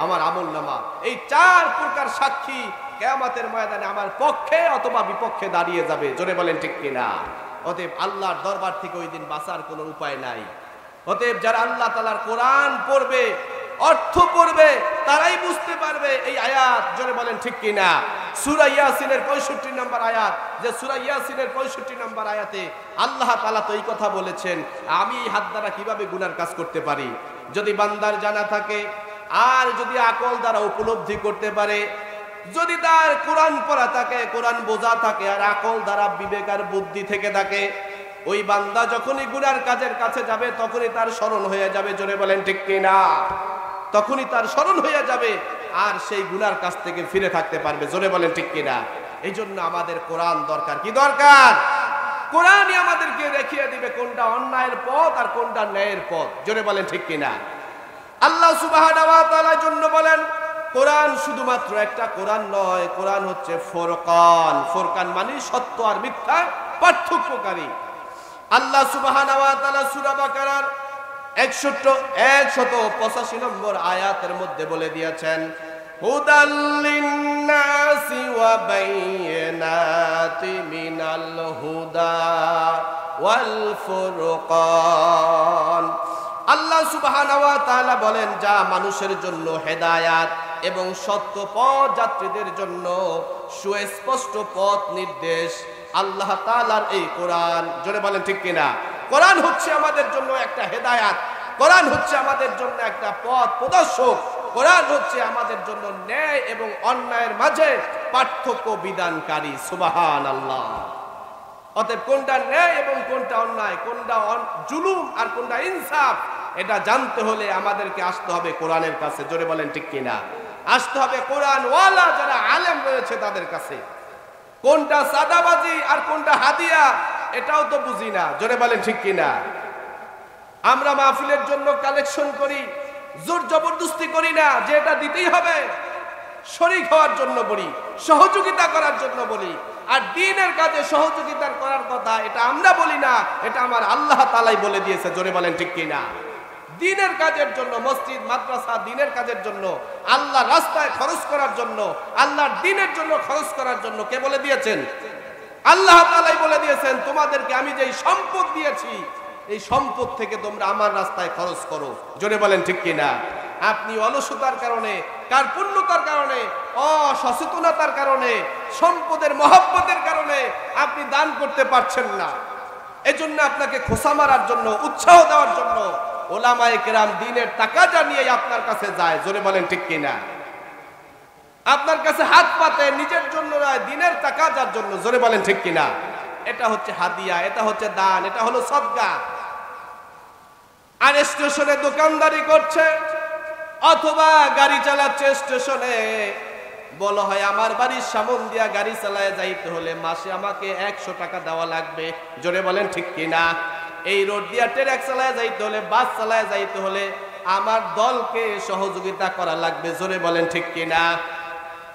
আমার আমল নামা। এই চার প্রকার সাক্ষী কিয়ামতের ময়দানে আমার পক্ষে অথবা বিপক্ষে দাঁড়িয়ে যাবে, জোরে বলেন ঠিক কিনা? অতএব আল্লাহর দরবার থেকে ওই দিন বাঁচার কোনো উপায় নাই। অতএব যারা আল্লাহ তাআলার কোরআন পড়বে, অর্থ পড়বে, তারাই বুঝতে পারবে এই আয়াত, জোরে বলেন ঠিক কিনা? সূরা ইয়াসিনের 65 নম্বর আয়াত, যে সূরা ইয়াসিনের 65 নম্বর আয়াতে আল্লাহ তাআলা তো এই কথা বলেছেন, আমি এই হাত দ্বারা কিভাবে গুনার কাজ করতে পারি। যদি বান্দার জানা থাকে আর যদি আকল দ্বারা উপলব্ধি করতে পারে, যদি তার কোরআন পড়া থাকে, কোরআন বোঝা থাকে, আর আকল দ্বারা বিবেক আর বুদ্ধি থেকে থাকে, ওই বান্দা যখনই গুনার কাজের কাছে যাবে তখনই তার স্মরণ হয়ে যাবে, জোরে বলেন ঠিক কিনা? তখনই তার স্মরণ হয়ে যাবে আর সেই গুনার কাছ থেকে ফিরে থাকতে পারবে, জোরে বলেন ঠিক কিনা? এই জন্য আমাদের কোরআন দরকার। কি দরকার? কোরআনই আমাদেরকে দেখিয়ে দিবে কোনটা অন্যায়ের পথ আর কোনটা ন্যায়ের পথ, জোরে বলেন ঠিক কিনা? আল্লাহ সুবহানাহু ওয়া তাআলার জন্য বলেন কোরআন শুধুমাত্র একটা কোরআন নয়, কোরআন হচ্ছে ফুরকান। ফুরকান মানে সত্য আর মিথ্যা পার্থক্যকারী। আল্লাহ সুবহানাহু ওয়া তাআলা সূরা বাকারার 185 নম্বর আয়াতের মধ্যে বলে দিয়েছেন, হুদাল লিন্নাসি ওয়া বাইয়িনাতি মিনাল হুদা ওয়াল ফুরকান। আল্লাহ সুবহানাহু ওয়া তাআলা বলেন, যা মানুষের জন্য হেদায়াত এবং সত্য পথ যাত্রীদের জন্য সুস্পষ্ট পথ নির্দেশ। আল্লাহ তাআলার এই কোরআন, জোরে বলেন ঠিক কিনা? কোরআন হচ্ছে আমাদের জন্য একটা হেদায়াত, কোরআন হচ্ছে আমাদের জন্য একটা পথ প্রদর্শক, কোরআন হচ্ছে আমাদের জন্য ন্যায় এবং অন্যায়ের মাঝে পার্থক্য বিধানকারী। সুবহানাল্লাহ। অতএব কোনটা ন্যায় এবং কোনটা অন্যায়, কোনটা জুলুম আর কোনটা ইনসাফ, এটা জানতে হলে আমাদেরকে আসতে হবে কোরআনের কাছে। জোরে বলেন ঠিক কিনা? আসতে হবে কোরআন ওয়ালা যারা আলেম রয়েছে তাদের কাছে। কোনটা সাদাবাজি আর কোনটা হাদিয়া এটাও তো বুঝি না। জোরে বলেন ঠিক কিনা? আমরা মাহফিলের জন্য কালেকশন করি, জোর জবরদস্তি করি না যে এটা দিতেই হবে, শরীক হওয়ার জন্য বলি, সহযোগিতা করার জন্য বলি। আর দ্বীনের কাজে সহযোগিতা করার কথা এটা আমরা বলি না, এটা আমার আল্লাহ তাআলাই বলে দিয়েছে। জোরে বলেন ঠিক কিনা? দ্বীনের কাজের জন্য, মসজিদ মাদ্রাসা দ্বীনের কাজের জন্য, আল্লাহর রাস্তায় খরচ করার জন্য, আল্লাহর দ্বীনের জন্য খরচ করার জন্য কে বলে দিয়েছেন? আল্লাহ তাআলাই বলে দিয়েছেন, তোমাদেরকে আমি যেই সম্পদ দিয়েছি এই সম্পদ থেকে তোমরা আমার রাস্তায় খরচ করো। জোরে বলেন ঠিক কিনা? আপনি অলসতার কারণে, কার্পণ্যতার কারণে, অসচেতনতার কারণে, সম্পদের মহব্বতের কারণে আপনি দান করতে পারছেন না। এজন্য আপনাকে খোসা মারার জন্য, উৎসাহ দেওয়ার জন্য ওলামায়ে কেরাম দ্বীনের তাকাজা নিয়ে আপনার কাছে যায়। জোরে বলেন ঠিক কিনা? আপনার কাছে হাত পাতে নিজের জন্য নয়, দ্বীনের তাকাজার জন্য। জোরে বলেন ঠিক কিনা? এটা হচ্ছে হাদিয়া, এটা হচ্ছে দান, এটা হলো সদকা। আর স্টেশনে দোকানদারি করছে অথবা গাড়ি চালাচ্ছে, স্টেশনে বলা হয় আমার বাড়ির সামন দিয়া গাড়ি চালায় যাইতে হলে মাসে আমাকে 100 টাকা দেওয়া লাগবে। জোরে বলেন ঠিক কিনা? এই রোড দিয়া ট্রাক চালায় যাইতে হলে, বাস চালায় যাইতে হলে আমার দলকে সহযোগিতা করা লাগবে। জোরে বলেন ঠিক কিনা?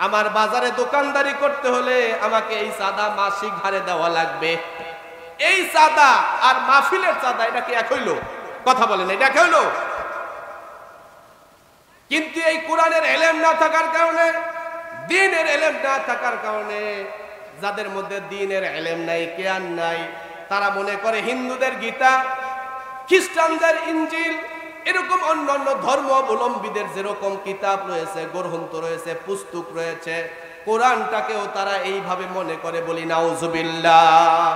আমার বাজারে দোকানদারি করতে হলে আমাকে এই চাঁদা মাসিক হারে দেওয়া লাগবে। এই চাঁদা আর মাহফিলের চাঁদা এটা কি এক হইল? কথা বলেন, এটা এক হইল? কিন্তু এই কোরআনের ইলম না থাকার কারণে, দ্বীনের ইলম না থাকার কারণে, যাদের মধ্যে দ্বীনের ইলম নাই, জ্ঞান নাই, তারা মনে করে হিন্দুদের গীতা, খ্রিস্টানদের ইনজিল, এরকম অন্যান্য ধর্মাবলম্বীদের যেরকম কিতাব রয়েছে, গ্রন্থ রয়েছে, পুস্তক রয়েছে, কোরআনটাকেও তারা এইভাবে মনে করে। বলি নাউজুবিল্লাহ।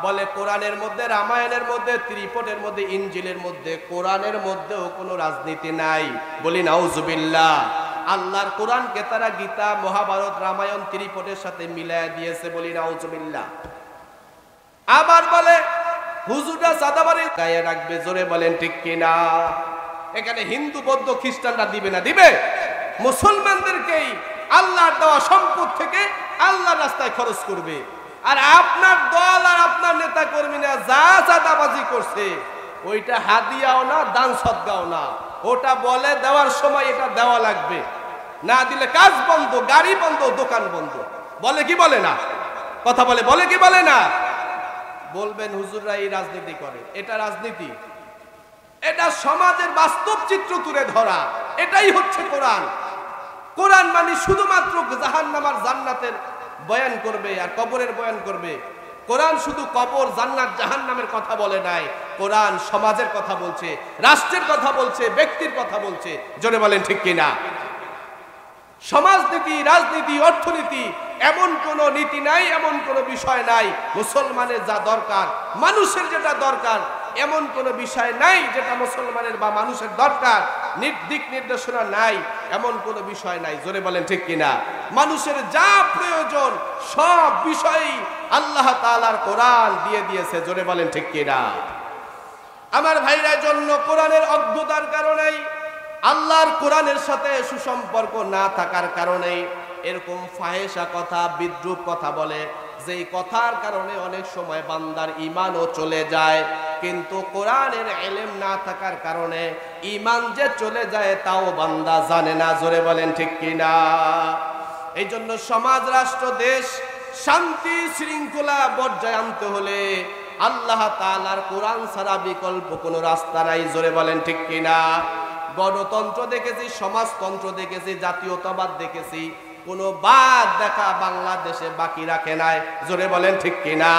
বলে কোরআনের মধ্যে, রামায়ণের মধ্যে, ত্রিপটের মধ্যে, ইনজিলের মধ্যে, কোরআনের মধ্যেও কোনো রাজনীতি নাই। বলি নাউজুবিল্লাহ। আল্লাহর কোরআনকে তারা গীতা, মহাভারত, রামায়ণ, ত্রিপটের সাথে মিলায় দিয়েছে। বলি নাউজুবিল্লাহ। আবার বলে হুজুররা চাঁদাবাড়ি গায়ে রাখবে। জোরে বলেন ঠিক কিনা? এখানে হিন্দু, বৌদ্ধ, খ্রিস্টানরা দিবে না? দিবে। মুসলমানদেরকেই আল্লাহর দেওয়া সম্পদ থেকে আল্লাহর রাস্তায় খরচ করবে। আর আপনার দল আর আপনার নেতা কর্মীরা যা চাঁদাবাজি করছে ওইটা হাদিয়াও না, দান সদকাও না, ওটা বলে দেওয়ার সময় এটা দেওয়া লাগবে, না দিলে কাজ বন্ধ, গাড়ি বন্ধ, দোকান বন্ধ। বলে কি বলে না? কথা বলে, বলে কি বলে না? বলবেন হুজুররা এই রাজনীতি করে। এটা রাজনীতি? এটা সমাজের বাস্তব চিত্র তুলে ধরা। এটাই হচ্ছে কোরআন। কোরআন মানে শুধুমাত্র জাহান্নাম আর জান্নাতের বয়ান করবে আর কবরের বয়ান করবে। কোরআন শুধু কবর, জান্নাত, জাহান্নামের কথা বলে নাই। কোরআন সমাজের কথা বলছে, রাষ্ট্রের কথা বলছে, ব্যক্তির কথা বলছে। জোরে বলেন ঠিক কিনা? সমাজনীতি, রাজনীতি, অর্থনীতি এমন কোন নীতি নাই, এমন কোন বিষয় নাই। মুসলমানের যা দরকার, মানুষের যেটা দরকার, এমন কোন বিষয় নাই যেটা মুসলমানের বা মানুষের দরকার। দিক নির্দেশনা নাই, এমন কোন বিষয় নাই। জোরে বলেন ঠিক কিনা? মানুষের যা প্রয়োজন সব বিষয়ই আল্লাহ তাআলার কোরআন দিয়ে দিয়েছে। জোরে বলেন ঠিক কিনা? আমার ভাইরা, জন্য কোরআনের অজ্ঞতার কারণেই, আল্লাহর কোরআনের সাথে সুসম্পর্ক না থাকার কারণে এরকম ফাহেসা কথা, বিদ্রূপ কথা বলে, যেই কথার কারণে অনেক সময় বান্দার ঈমানও চলে যায়। কিন্তু কোরআনের ইলম না থাকার কারণে ঈমান যে চলে যায় তাও বান্দা জানে না। জোরে বলেন ঠিক কিনা? এই জন্য সমাজ, রাষ্ট্র, দেশ শান্তি শৃঙ্খলা বজায় আনতে হলে আল্লাহ তাআলার কোরআন ছাড়া বিকল্প কোনো রাস্তা নাই। জোরে বলেন ঠিক কিনা? গণতন্ত্র দেখেছি, সমাজতন্ত্র দেখেছি, জাতীয়তাবাদ দেখেছি, কোনো বাদ দেখা বাংলাদেশে বাকি রাখে নাই। জোরে বলেন ঠিক কিনা?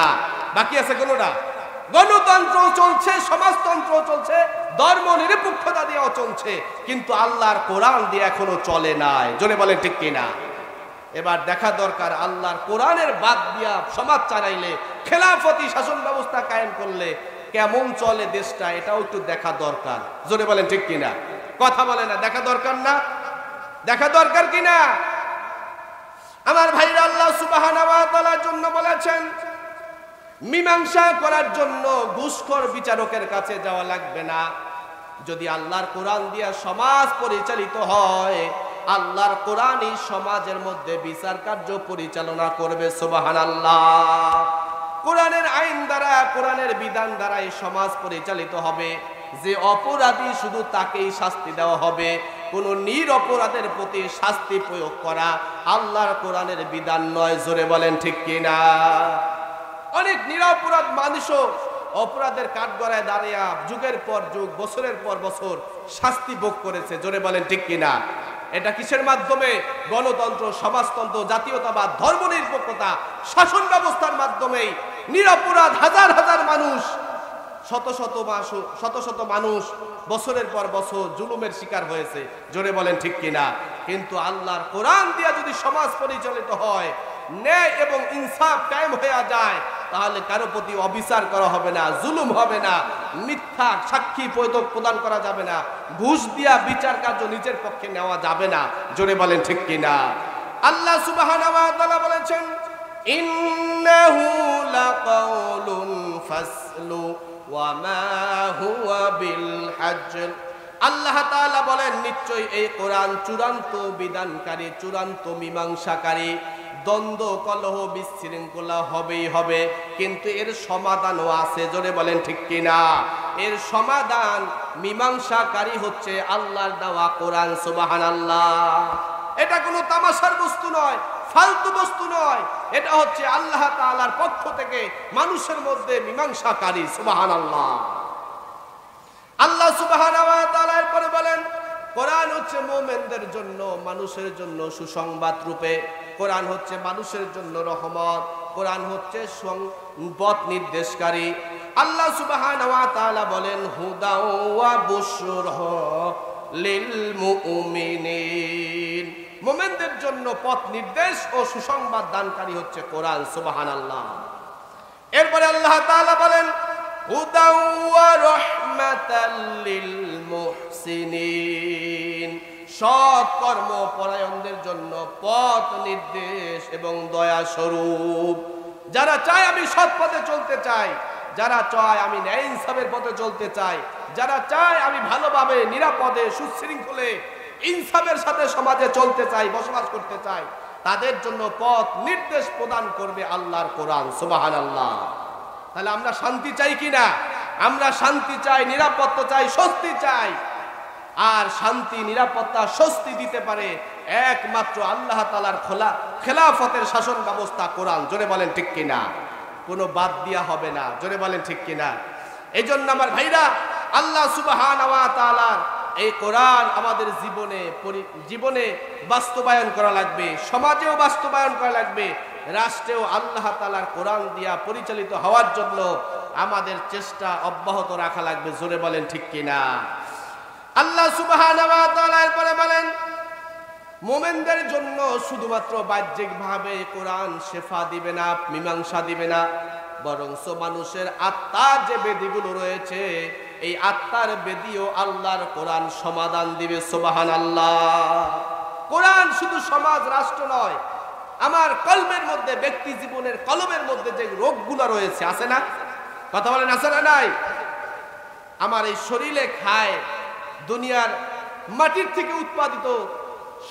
বাকি আছে কোনোটা? গণতন্ত্র চলছে, সমাজতন্ত্র চলছে, ধর্ম নিরপেক্ষতা দিয়েও চলছে, কিন্তু আল্লাহর কোরআন দিয়ে এখনো চলে নাই। জোরে বলেন ঠিক কিনা? এবার দেখা দরকার আল্লাহর কোরআনের বাদ দিয়া সমাজ চালাইলে, খেলাফতি শাসন ব্যবস্থা কায়েম করলে কেমন চলে দেশটা, এটাও একটু দেখা দরকার। জোরে বলেন ঠিক কিনা? কথা বলে না, দেখা দরকার না? দেখা দরকার কিনা? আমার ভাইরা, আল্লাহ সুবহানাহু ওয়া তাআলার জন্য বলেছেন মীমাংসা করার জন্য ঘুষখোর বিচারকের কাছে যাওয়া লাগবে না। যদি আল্লাহর কোরআন দিয়া সমাজ পরিচালিত হয়, আল্লাহর কোরআনই সমাজের মধ্যে বিচার কার্য পরিচালনা করবে। সুবহানাল্লাহ। কোরআনের আইন দ্বারা, কোরআনের বিধান দ্বারাই সমাজ পরিচালিত হবে। যে অপরাধী শুধু তাকেই শাস্তি দেওয়া হবে, কোনো নিরপরাধের প্রতি শাস্তি প্রয়োগ করা আল্লাহর কোরআনের বিধান নয়। জোরে বলেন ঠিক কিনা? অনেক নিরপরাধ মানুষও অপরাধের কাঠগড়ায় দাঁড়িয়ে যুগের পর যুগ, বছরের পর বছর শাস্তি ভোগ করেছে। জোরে বলেন ঠিক কিনা? এটা কিসের মাধ্যমে? গণতন্ত্র, সমাজতন্ত্র, জাতীয়তাবাদ, ধর্মনিরপেক্ষতা, শাসন ব্যবস্থার মাধ্যমেই নিরপরাধ হাজার হাজার মানুষ, শত শত মানুষ বছরের পর বছর জুলুমের শিকার হয়েছে। জোরে বলেন ঠিক কিনা? কিন্তু আল্লাহর কোরআন দিয়ে যদি সমাজ পরিচালিত হয়, ন্যায় এবং ইনসাফ কায়েম হয়ে যায়, তাহলে কারো প্রতি অবিচার করা হবে না, জুলুম হবে না, মিথ্যা সাক্ষী প্রদান করা যাবে না, ঘুষ দিয়া বিচার কার্য নিজের পক্ষে নেওয়া যাবে না। জোরে বলেন ঠিক কিনা? আল্লাহ সুবহানাহু ওয়া তাআলা বলেছেন ইন্নাহু লাকাউলুন ফাসলু ওয়া মা হুয়া বিল হাজর। আল্লাহ তাআলা বলেন নিশ্চয়ই এই কোরআন চূড়ান্ত বিধানকারী, চূড়ান্ত মীমাংসাকারী। দ্বন্দ্ব, কলহ, বিশৃঙ্খলা হবেই হবে, কিন্তু এর সমাধানও আছে। জোরে বলেন ঠিক কিনা? এর সমাধান, মীমাংসাকারী হচ্ছে আল্লাহর দেওয়া কোরআন। সুবহানাল্লাহ। এটা কোনো তামাশার বস্তু নয়, ফালতু বস্তু নয়, এটা হচ্ছে আল্লাহ তাআলার পক্ষ থেকে মানুষের মধ্যে মীমাংসাকারী। সুবহানাল্লাহ। আল্লাহ সুবহানাহু ওয়া তাআলা এরপরে বলেন কোরআন হচ্ছে মুমিনদের জন্য, মানুষের জন্য সুসংবাদ রূপে। কোরআন হচ্ছে মানুষের জন্য রহমত, কোরআন হচ্ছে পথ নির্দেশকারী। আল্লাহ সুবহানাহু ওয়া তাআলা বলেন হুদা ওয়া বুশরা লিল মুমিনিন। মুমিনদের জন্য পথ নির্দেশ ও সুসংবাদ দানকারী হচ্ছে কোরআন। সুবহানাল্লাহ। এরপরে আল্লাহ তাআলা বলেন হুদা ওয়া রাহমাতাল লিল মুহসিনিন। সৎ কর্ম পরায়ণদের জন্য পথ নির্দেশ এবং দয়া স্বরূপ। যারা চায় আমি সৎ পথে চলতে চাই, যারা চায় আমি ন্যায় ইনসাফের পথে চলতে চাই, যারা চায় আমি ভালোভাবে নিরাপদে সুশৃঙ্খলে ইনসাফের সাথে সমাজে চলতে চাই, বসবাস করতে চাই, তাদের জন্য পথ নির্দেশ প্রদান করবে আল্লাহর কোরআন। সুবহানাল্লাহ। তাহলে আমরা শান্তি চাই কিনা? আমরা শান্তি চাই, নিরাপত্তা চাই, স্বস্তি চাই। আর শান্তি, নিরাপত্তা, স্বস্তি দিতে পারে একমাত্র আল্লাহ তাআলার খেলাফতের শাসন ব্যবস্থা কোরআন। জোরে বলেন ঠিক কিনা? কোনো বাদ দিয়া হবে না। জোরে বলেন ঠিক কিনা? এই জন্য আমার ভাইরা, আল্লাহ সুবহানাহু ওয়া তাআলার এই কোরআন আমাদের জীবনে বাস্তবায়ন করা লাগবে, সমাজেও বাস্তবায়ন করা লাগবে, রাষ্ট্রেও আল্লাহ তাআলার কোরআন দিয়া পরিচালিত হওয়ার জন্য আমাদের চেষ্টা অব্যাহত রাখা লাগবে। জোরে বলেন ঠিক কিনা? আল্লাহ সুবহানাহু ওয়া তাআলা এরপরে বলেন মুমিনদের জন্য শুধুমাত্র বাহ্যিকভাবে কোরআন শেফা দিবে না, মীমাংসা দিবে না, বরং মানুষের আত্মার যে বেদিগুলো রয়েছে, এই আত্মার বেদিও আল্লাহর কোরআন সমাধান দিবে। সুবহানাল্লাহ। কোরআন শুধু সমাজ, রাষ্ট্র নয়, আমার কলবের মধ্যে, ব্যক্তি জীবনের কলবের মধ্যে যে রোগগুলো রয়েছে, আছে না? কথা বলেন, আছে না নাই? আমার এই শরীরে খায় দুনিয়ার মাটির থেকে উৎপাদিত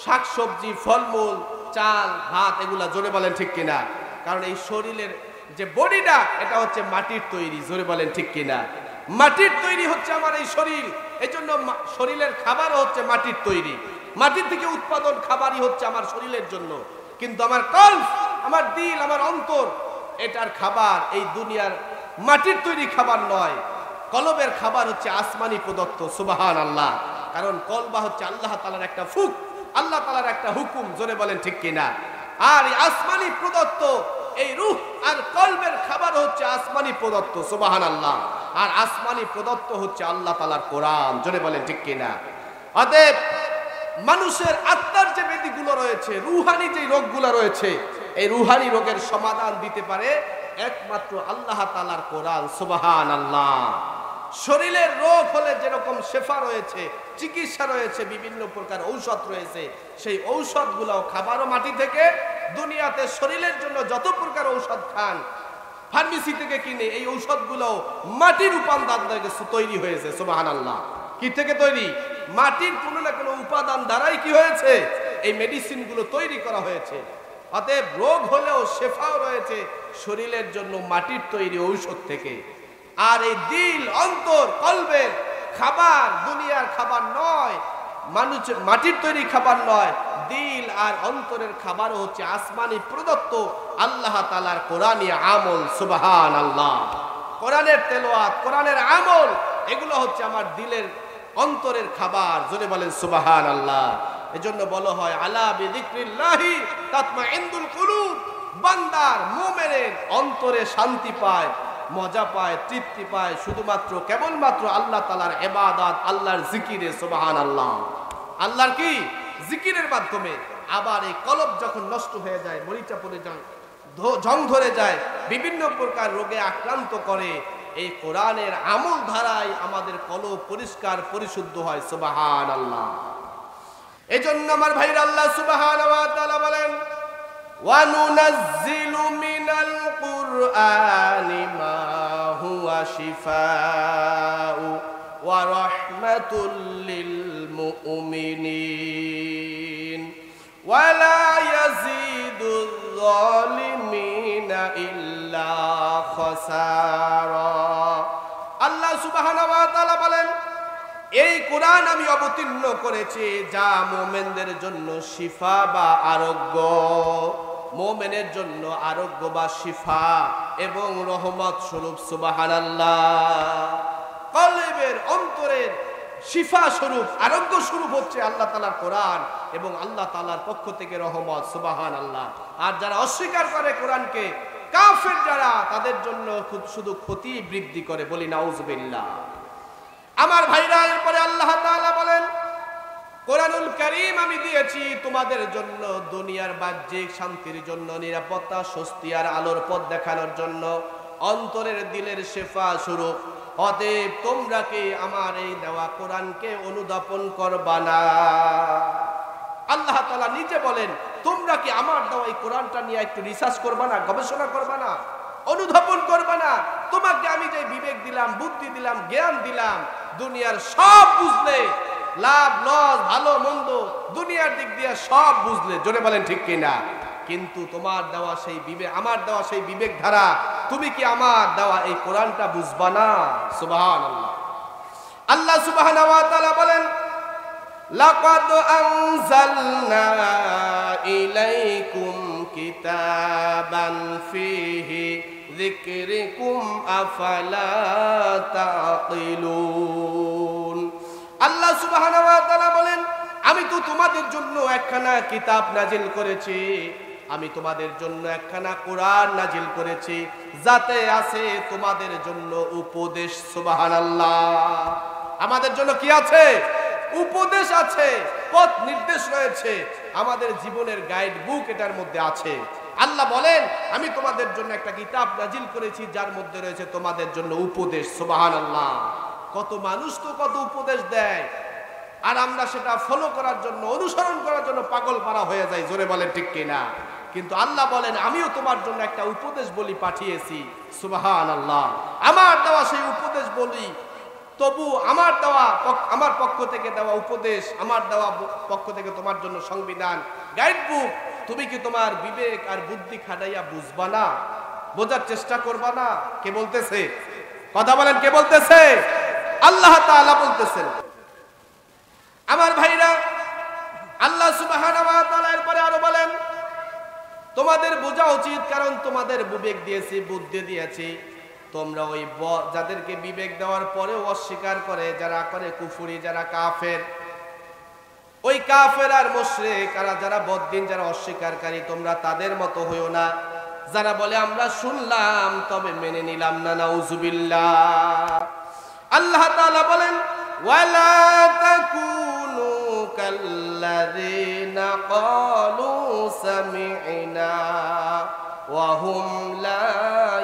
শাকসবজি, ফলমূল, চাল, ভাত, এগুলা। জোরে বলেন ঠিক কিনা? কারণ এই শরীরের যে বডিটা, এটা হচ্ছে মাটির তৈরি। জোরে বলেন ঠিক কিনা? মাটির তৈরি হচ্ছে আমার এই শরীর। এই জন্য শরীরের খাবারও হচ্ছে মাটির তৈরি। মাটির থেকে উৎপাদন খাবারই হচ্ছে আমার শরীরের জন্য। কিন্তু আমার কল্ব, আমার দিল, আমার অন্তর, এটার খাবার এই দুনিয়ার মাটির তৈরি খাবার নয়। কলবের খাবার হচ্ছে আসমানি প্রদত্ত। সুবহানাল্লাহ। কারণ কলবা হচ্ছে আল্লাহ তাআলার একটা ফুক, আল্লাহ তাআলার একটা হুকুম। জোরে বলেন ঠিক কিনা? আর এই আসমানি প্রদত্ত এই রূহ আর কলবের খাবার হচ্ছে আসমানি প্রদত্ত, সুবহানাল্লাহ। আর আসমানি প্রদত্ত হচ্ছে আল্লাহ তাআলার কোরআন। জোরে বলেন ঠিক কিনা? অতএব মানুষের আত্মার যে ব্যাধিগুলো রয়েছে, রুহানি যে রোগগুলো রয়েছে, এই রুহানি রোগের সমাধান দিতে পারে একমাত্র আল্লাহ তাআলার কোরআন, সুবহানাল্লাহ। শরীরের রোগ হলে যেরকম শেফা রয়েছে, চিকিৎসা রয়েছে, বিভিন্ন প্রকার ঔষধ রয়েছে, সেই ঔষধগুলো খাবারও মাটি থেকে। দুনিয়াতে শরীরের জন্য যত প্রকার ঔষধ খান, ফার্মেসি থেকে কিনে, এই ঔষধগুলো মাটির উপাদান থেকে তৈরি হয়েছে, সুবহানাল্লাহ। কি থেকে তৈরি? মাটির কোনো না কোনো উপাদান দ্বারাই কি হয়েছে, এই মেডিসিনগুলো তৈরি করা হয়েছে। অতএব রোগ হলেও শেফাও রয়েছে শরীরের জন্য মাটির তৈরি ঔষধ থেকে। আর এই দিল, অন্তর, কলবের খাবার দুনিয়ার খাবার নয়, মানুষের মাটির তৈরি খাবার নয়, দিল আর অন্তরের খাবারও হচ্ছে আসমানি প্রদত্ত আল্লাহ তাআলার কোরআনী আমল, সুবহানাল্লাহ। কোরআনের তেলাওয়াত, কোরআনের আমল, এগুলো হচ্ছে আমার দিলের, অন্তরের খাবার। জোরে বলেন সুবহানাল্লাহ। এজন্য বলা হয় আলা বিযিকরিল্লাহি তাতমাইন্নুল কুলুব। বান্দার, মুমিনের অন্তরে শান্তি পায়, মজা পায়, তৃপ্তি পায় শুধুমাত্র কেবলমাত্র আল্লাহ তাআলার ইবাদত, আল্লাহর জিকিরে, সুবহানাল্লাহ। আল্লাহর কি জিকিরের মাধ্যমে। আবার এই কলব যখন নষ্ট হয়ে যায়, মরিচা পড়ে যায়, জং ধরে যায়, বিভিন্ন প্রকার রোগে আক্রান্ত করে, এই কোরআনের আমল ধারায় আমাদের কলব পরিষ্কার পরিশুদ্ধ হয়, সুবহানাল্লাহ। এজন্য আমার ভাইরা আল্লাহ সুবহানাহু ওয়া তাআলা বলেন ওয়া নুনাজ্জিলু মিনাল কুরআনি মা হুয়া শিফাউ ওয়া রাহমাতুল লিল মুমিনিন ওয়া লা ইয়াজিদুয যালিমিনা ইল্লা খাসারা। আল্লাহ সুবহানাহু ওয়া তাআলা বলেন এই কোরআন আমি অবতীর্ণ করেছি যা মুমিনদের জন্য শিফা বা আরোগ্য, মুমিনের জন্য আরোগ্য বা শিফা এবং রহমত স্বরূপ, সুবহানাল্লাহ। কলবের, অন্তরের শিফা স্বরূপ, আরোগ্য স্বরূপ হচ্ছে আল্লাহ তাআলার কোরআন এবং আল্লাহ তাআলার পক্ষ থেকে রহমত, সুবহানাল্লাহ। আর যারা অস্বীকার করে কোরআনকে, কাফের যারা, তাদের জন্য শুধু ক্ষতি বৃদ্ধি করে, বলি নাউজুবিল্লাহ। আমার ভাইরা, এরপরে আল্লাহ তাআলা বলেন কোরআনুল কারীম আমি দিয়েছি তোমাদের জন্য দুনিয়ার বাহ্যিক শান্তির জন্য, নিরাপত্তা, স্বস্তি আর আলোর পথ দেখানোর জন্য, অন্তরের, দিলের শেফা স্বরূপ। অতএব তোমরা কি আমার এই দেওয়া কোরআনকে অনুধাবন করবা না? আল্লাহ তাআলা নিজে বলেন তোমরা কি আমার দেওয়া এই কোরআনটা নিয়ে একটু রিসার্চ করবা না, গবেষণা করবা না, অনুধাবন করবা না? তোমাকে আমি যে বিবেক দিলাম, বুদ্ধি দিলাম, জ্ঞান দিলাম, দুনিয়ার সব বুঝলে, লাভ লস, ভালো মন্দ, দুনিয়ার দিক দিয়ে সব বুঝলে, জোরে বলেন ঠিক কিনা? কিন্তু তোমার দেওয়া সেই বিবেক, আমার দেওয়া সেই বিবেক ধারা, তুমি কি আমার দেওয়া এই কোরআনটা বুঝবা না? সুবহানাল্লাহ। আল্লাহ সুবহানাহু ওয়া তাআলা বলেন লাকাদ আনজালনা ইলাইকুম কিতাবান ফিহি যিকরিকুম আফালা তাকিলুন। আল্লাহ সুবহানাহু ওয়া তাআলা বলেন আমি তো তোমাদের জন্য একখানা কিতাব নাজিল করেছি, আমি তোমাদের জন্য একখানা কোরআন নাজিল করেছি, যাতে আছে তোমাদের জন্য উপদেশ, সুবহানাল্লাহ। আমাদের জন্য কি আছে? উপদেশ আছে, পথ নির্দেশ রয়েছে, আমাদের জীবনের গাইড বুক এটার মধ্যে আছে। আল্লাহ বলেন আমি তোমাদের জন্য একটা কিতাব নাজিল করেছি যার মধ্যে রয়েছে তোমাদের জন্য উপদেশ, সুবহানাল্লাহ। কত মানুষ তো কত উপদেশ দেয়, আর আমরা সেটা ফলো করার জন্য, অনুসরণ করার জন্য পাগল পারা হয়ে যায়, জোরে বলেন ঠিক কিনা? কিন্তু আল্লাহ বলেন আমিও তোমার জন্য একটা উপদেশ বলি পাঠিয়েছি, সুবহানাল্লাহ। আমার দেওয়া সেই উপদেশ বলি, তবু আমার দেওয়া, আমার পক্ষ থেকে দেওয়া উপদেশ, আমার দেওয়া পক্ষ থেকে তোমার জন্য সংবিধান, গাইড বুক, তুমি কি তোমার বিবেক আর বুদ্ধি খাটাইয়া বুঝবা না, বোঝার চেষ্টা করবা না? কে বলতেছে? কথা বলেন, কে বলতেছে? আল্লাহ তাআলা বলতেছেন। আমার ভাইরা, আল্লাহ সুবহানাহু ওয়া তাআলা এরপরে আরো বলেন তোমাদের বোঝা উচিত, কারণ তোমাদের বিবেক দিয়েছি, বুদ্ধি দিয়েছি। তোমরা ওই যাদেরকে বিবেক দেওয়ার পরেও অস্বীকার করে, যারা করে কুফরি, যারা কাফের, ওই কাফের আর মুশরিক, আর যারা বদ্দিন, যারা অস্বীকারী, তোমরা তাদের মতো হইও না। যারা বলে আমরা শুনলাম তবে মেনে নিলাম না, নাউজুবিল্লাহ। আল্লাহ তাআলা বলেন ওয়ালা তাকুনু কাল্লাযিনা ক্বালু সামি'না ওয়া হুম লা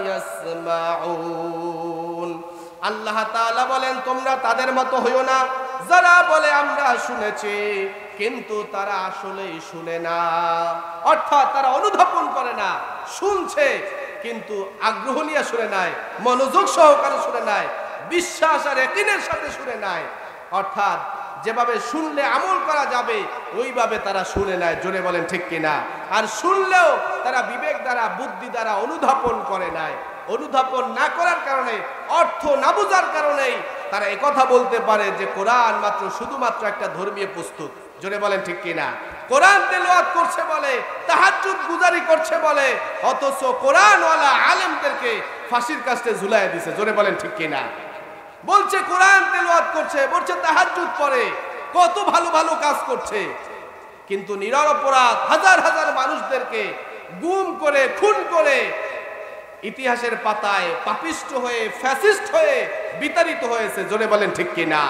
ইয়াসমাউন। আল্লাহ তাআলা বলেন তোমরা তাদের মতো হইও না যারা বলে আমরা শুনেছি কিন্তু তারা আসলেই শুনে না, অর্থাৎ তারা অনুধাবন করে না, শুনছে কিন্তু আগ্রহ নিয়ে শুনে নাই, মনোযোগ সহকারে শুনে নাই, বিশ্বাস আর ইয়াকিনের সাথে শুনে নাই, অর্থাৎ যেভাবে শুনলে আমল করা যাবে ওইভাবে তারা শুনে নাই। জোরে বলেন ঠিক কিনা? আর শুনলেও তারা বিবেক দ্বারা বুদ্ধি দ্বারা অনুধাবন করে নাই। অনুধাবন না করার কারণে, অর্থ না বুঝার কারণেই তারা একথা বলতে পারে যে কোরআন মাত্র শুধুমাত্র একটা ধর্মীয় পুস্তক। জোরে বলেন ঠিক কিনা? কোরআন তেলাওয়াত করছে বলে, তাহাজ্জুদ গুজারি করছে বলে, অথচ কোরআনওয়ালা আলেমদেরকে ফাঁসির কাস্টে ঝুলাইয়া দিছে। জোরে বলেন ঠিক কিনা? বলছে কোরআন তেলাওয়াত করছে, বলছে তাহাজ্জুদ পড়ে, কত ভালো ভালো কাজ করছে, কিন্তু নিরপরাধ হাজার হাজার মানুষদেরকে গুম করে খুন করে ইতিহাসের পাতায় পাপিষ্ট হয়ে ফ্যাসিস্ট হয়ে বিতাড়িত হয়েছে। জোরে বলেন ঠিক কিনা?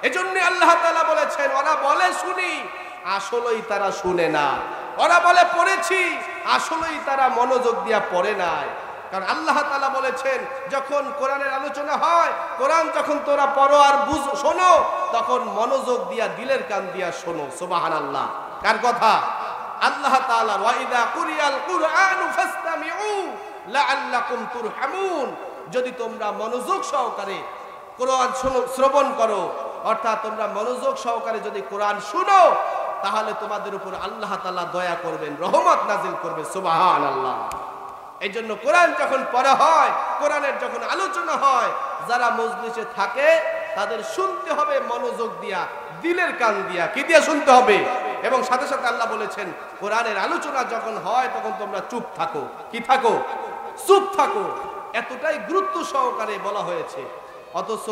এজন্য আল্লাহ তাআলা বলেছেন ওরা বলে শুনি, আসলেই তারা শুনে না। ওরা বলে পড়েছি, আসলেই তারা মনোযোগ দিয়া পড়ে নাই। কারণ আল্লাহ তাআলা বলেছেন যখন কোরআনের আলোচনা হয়, কোরআন যখন তোরা পড়ো আর শোনো, তখন মনোযোগ দিয়া দিলের কান দিয়া শোনো। সুবহানাল্লাহ। কার কথা? আল্লাহ তাআলা ওয়া ইযা কুরিয়াল কুরআনু ফাসতামিউ লাআল্লাকুম তুরহামুন। যদি তোমরা মনোযোগ সহকারে কোরআন শ্রবণ করো, অর্থাৎ তোমরা মনোযোগ সহকারে যদি কোরআন শুনো, তাহলে তোমাদের উপর আল্লাহ তাআলা দয়া করবেন, রহমত নাজিল করবে। সুবহানাল্লাহ। এই জন্য কোরআন যখন পড়া হয়, কোরআনের যখন আলোচনা হয়, যারা মজলিসে থাকে তাদের শুনতে হবে মনোযোগ দিয়া, দিলের কান দিয়া। কি দিয়া শুনতে হবে? এবং সাথে সাথে আল্লাহ বলেছেন কোরআনের আলোচনা যখন হয় তখন তোমরা চুপ থাকো। কি থাকো? চুপ থাকো। এতটাই গুরুত্ব সহকারে বলা হয়েছে। অথচ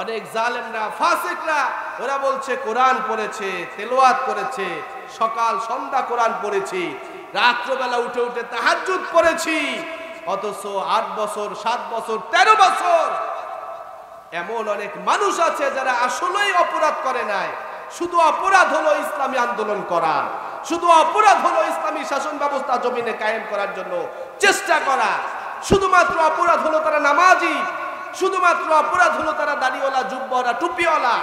অনেক জালেমরা, ফাসিকরা, ওরা বলছে কোরআন পড়েছে, তেলাওয়াত করেছে, সকাল সন্ধ্যা কোরআন পড়েছি, রাত্রবেলা উঠে উঠে তাহাজ্জুদ পড়েছি, অথচ 8 বছর 7 বছর 13 বছর এমন অনেক মানুষ আছে যারা আসলেই অপরাধ করে নাই। শুধু অপরাধ হলো ইসলামী আন্দোলন করা, শুধু অপরাধ হলো ইসলামী শাসন ব্যবস্থা জমিনে কায়েম করার জন্য চেষ্টা করা, শুধুমাত্র অপরাধ হলো তারা নামাজি, শুধুমাত্র অপরাধ হলো তারা দাড়িওয়ালা, জুব্বাওয়ালা, টুপিওয়ালা।